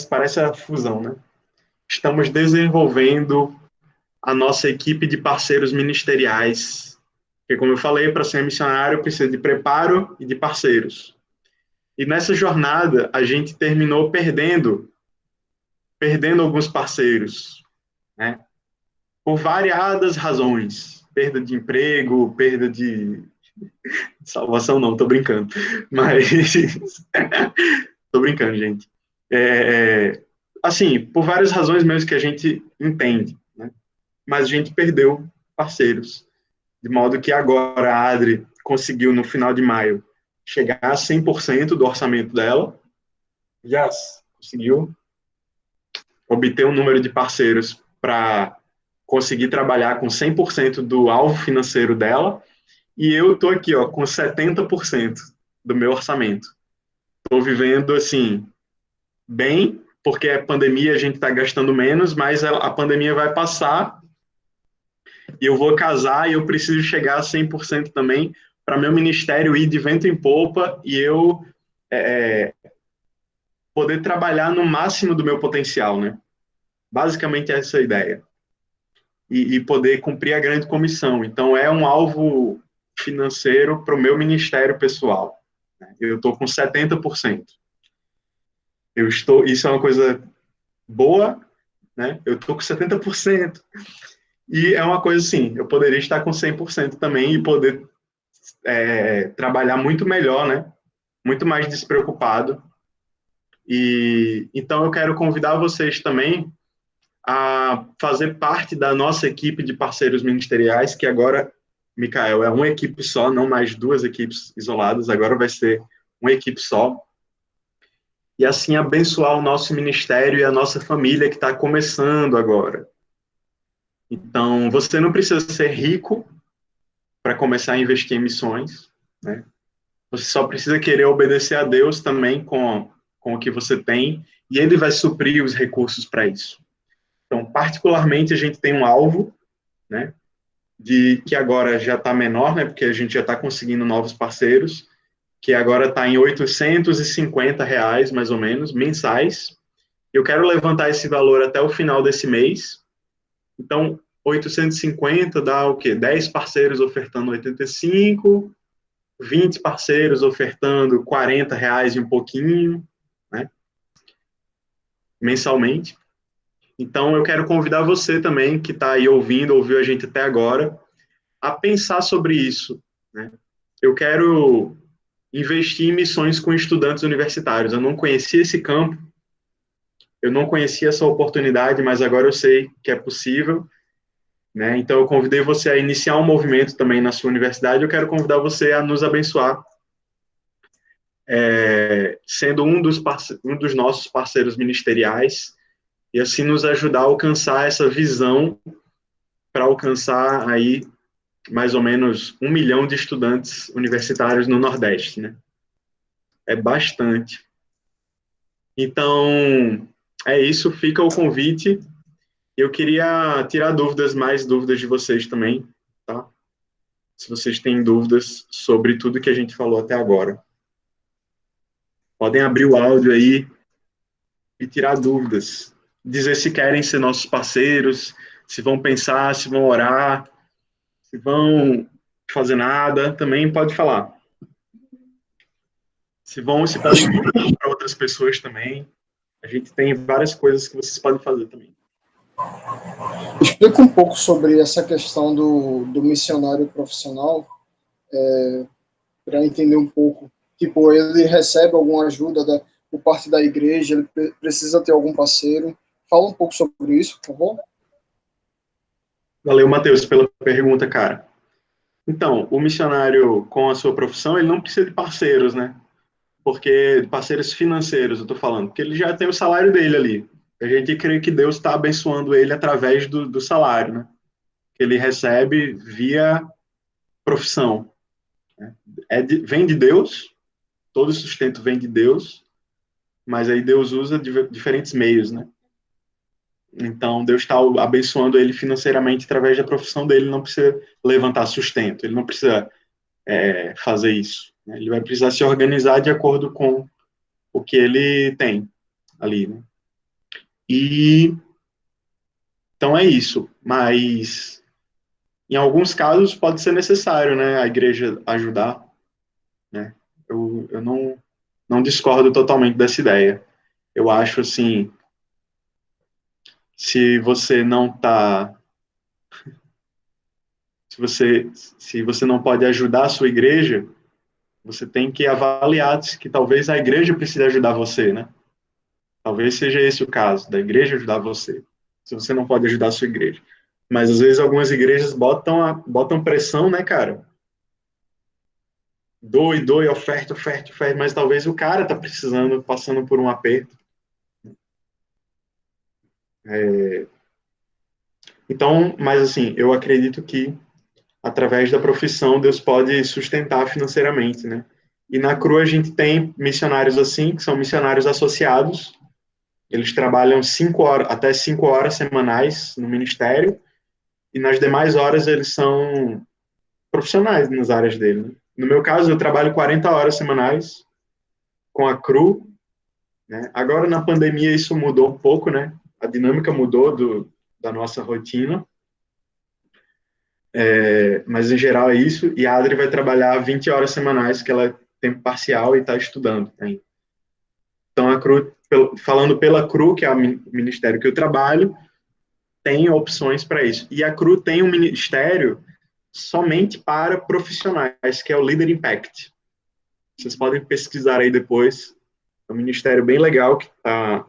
parece a fusão, né? Estamos desenvolvendo a nossa equipe de parceiros ministeriais. Porque, como eu falei, para ser missionário precisa de preparo e de parceiros. E nessa jornada, a gente terminou perdendo alguns parceiros, né? Por variadas razões. Perda de emprego, perda de salvação, não, tô brincando. Mas, tô brincando, gente. Assim, por várias razões mesmo que a gente entende, né? Mas a gente perdeu parceiros. De modo que agora a Adri conseguiu, no final de maio, chegar a 100% do orçamento dela. Yes, conseguiu obter um número de parceiros para conseguir trabalhar com 100% do alvo financeiro dela. E eu estou aqui, ó, com 70% do meu orçamento. Estou vivendo, assim, bem, porque a pandemia a gente está gastando menos, mas a pandemia vai passar e eu vou casar e eu preciso chegar a 100% também para meu ministério ir de vento em popa e eu poder trabalhar no máximo do meu potencial, né? Basicamente essa é a ideia. E poder cumprir a grande comissão. Então, é um alvo financeiro para o meu ministério pessoal. Eu estou com 70%. Isso é uma coisa boa, né? Eu estou com 70%. E é uma coisa assim, eu poderia estar com 100% também e poder trabalhar muito melhor, né? Muito mais despreocupado. E então eu quero convidar vocês também a fazer parte da nossa equipe de parceiros ministeriais, que agora, Micael, é uma equipe só, não mais 2 equipes isoladas, agora vai ser uma equipe só. E assim abençoar o nosso ministério e a nossa família que está começando agora. Então, você não precisa ser rico para começar a investir em missões, né? Você só precisa querer obedecer a Deus também com o que você tem, e Ele vai suprir os recursos para isso. Então, particularmente, a gente tem um alvo, né, que agora já está menor, né, porque a gente já está conseguindo novos parceiros, que agora está em R$850, mais ou menos, mensais. Eu quero levantar esse valor até o final desse mês. Então, 850 dá o quê? 10 parceiros ofertando 85, 20 parceiros ofertando R$40 e um pouquinho, né, mensalmente. Então, eu quero convidar você também, que está aí ouviu a gente até agora, a pensar sobre isso, né? Eu quero investir em missões com estudantes universitários. Eu não conhecia esse campo, eu não conhecia essa oportunidade, mas agora eu sei que é possível, né? Então, eu convidei você a iniciar um movimento também na sua universidade. Eu quero convidar você a nos abençoar, sendo um dos nossos parceiros ministeriais, e assim nos ajudar a alcançar essa visão para alcançar aí mais ou menos 1 milhão de estudantes universitários no Nordeste, né? É bastante. Então, é isso, fica o convite. Eu queria tirar mais dúvidas de vocês também, tá? Se vocês têm dúvidas sobre tudo que a gente falou até agora. Podem abrir o áudio aí e tirar dúvidas. Dizer se querem ser nossos parceiros, se vão pensar, se vão orar, se vão fazer nada, também pode falar. Se podem para outras pessoas também. A gente tem várias coisas que vocês podem fazer também. Explica um pouco sobre essa questão do missionário profissional, para entender um pouco. Tipo, ele recebe alguma ajuda por parte da igreja, ele precisa ter algum parceiro. Fala um pouco sobre isso, por favor. Valeu, Matheus, pela pergunta, cara. Então, o missionário com a sua profissão, ele não precisa de parceiros, né? Porque parceiros financeiros, eu tô falando, porque ele já tem o salário dele ali. A gente crê que Deus está abençoando ele através do salário, né? Que ele recebe via profissão. Né? Vem de Deus, todo sustento vem de Deus, mas aí Deus usa diferentes meios, né? Então, Deus está abençoando ele financeiramente através da profissão dele, ele não precisa levantar sustento, ele não precisa fazer isso. Né? Ele vai precisar se organizar de acordo com o que ele tem ali. Né? E então é isso, mas em alguns casos pode ser necessário, né, a igreja ajudar, né? Eu não discordo totalmente dessa ideia. Eu acho assim, se você não tá, se você não pode ajudar a sua igreja, você tem que avaliar que talvez a igreja precise ajudar você, né? Talvez seja esse o caso, da igreja ajudar você, se você não pode ajudar a sua igreja. Mas às vezes algumas igrejas botam pressão, né, cara? Doe, oferta, mas talvez o cara tá precisando, passando por um aperto. Então, mas assim, eu acredito que através da profissão Deus pode sustentar financeiramente, né? E na CRU a gente tem missionários assim, que são missionários associados. Eles trabalham 5 horas, até 5 horas semanais no ministério, e nas demais horas eles são profissionais nas áreas dele. Né? No meu caso, eu trabalho 40 horas semanais com a CRU. Né? Agora, na pandemia, isso mudou um pouco, né? A dinâmica mudou da nossa rotina. Mas, em geral, é isso. E a Adri vai trabalhar 20 horas semanais, que ela é tempo parcial e está estudando. Né? Então, a CRU, falando pela CRU, que é o ministério que eu trabalho, tem opções para isso. E a CRU tem um ministério somente para profissionais, que é o Leader Impact. Vocês podem pesquisar aí depois. É um ministério bem legal que está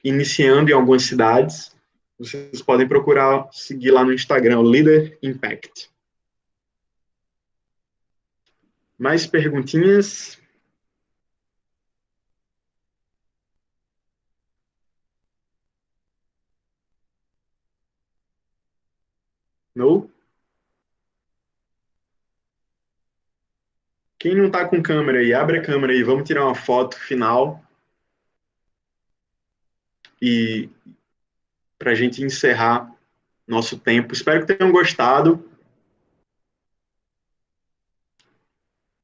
iniciando em algumas cidades. Vocês podem procurar, seguir lá no Instagram, o Leader Impact. Mais perguntinhas? Não? Quem não está com câmera aí, abre a câmera aí, vamos tirar uma foto final. E para a gente encerrar nosso tempo. Espero que tenham gostado.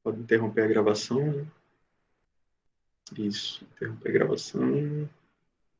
Pode interromper a gravação. Isso, interromper a gravação.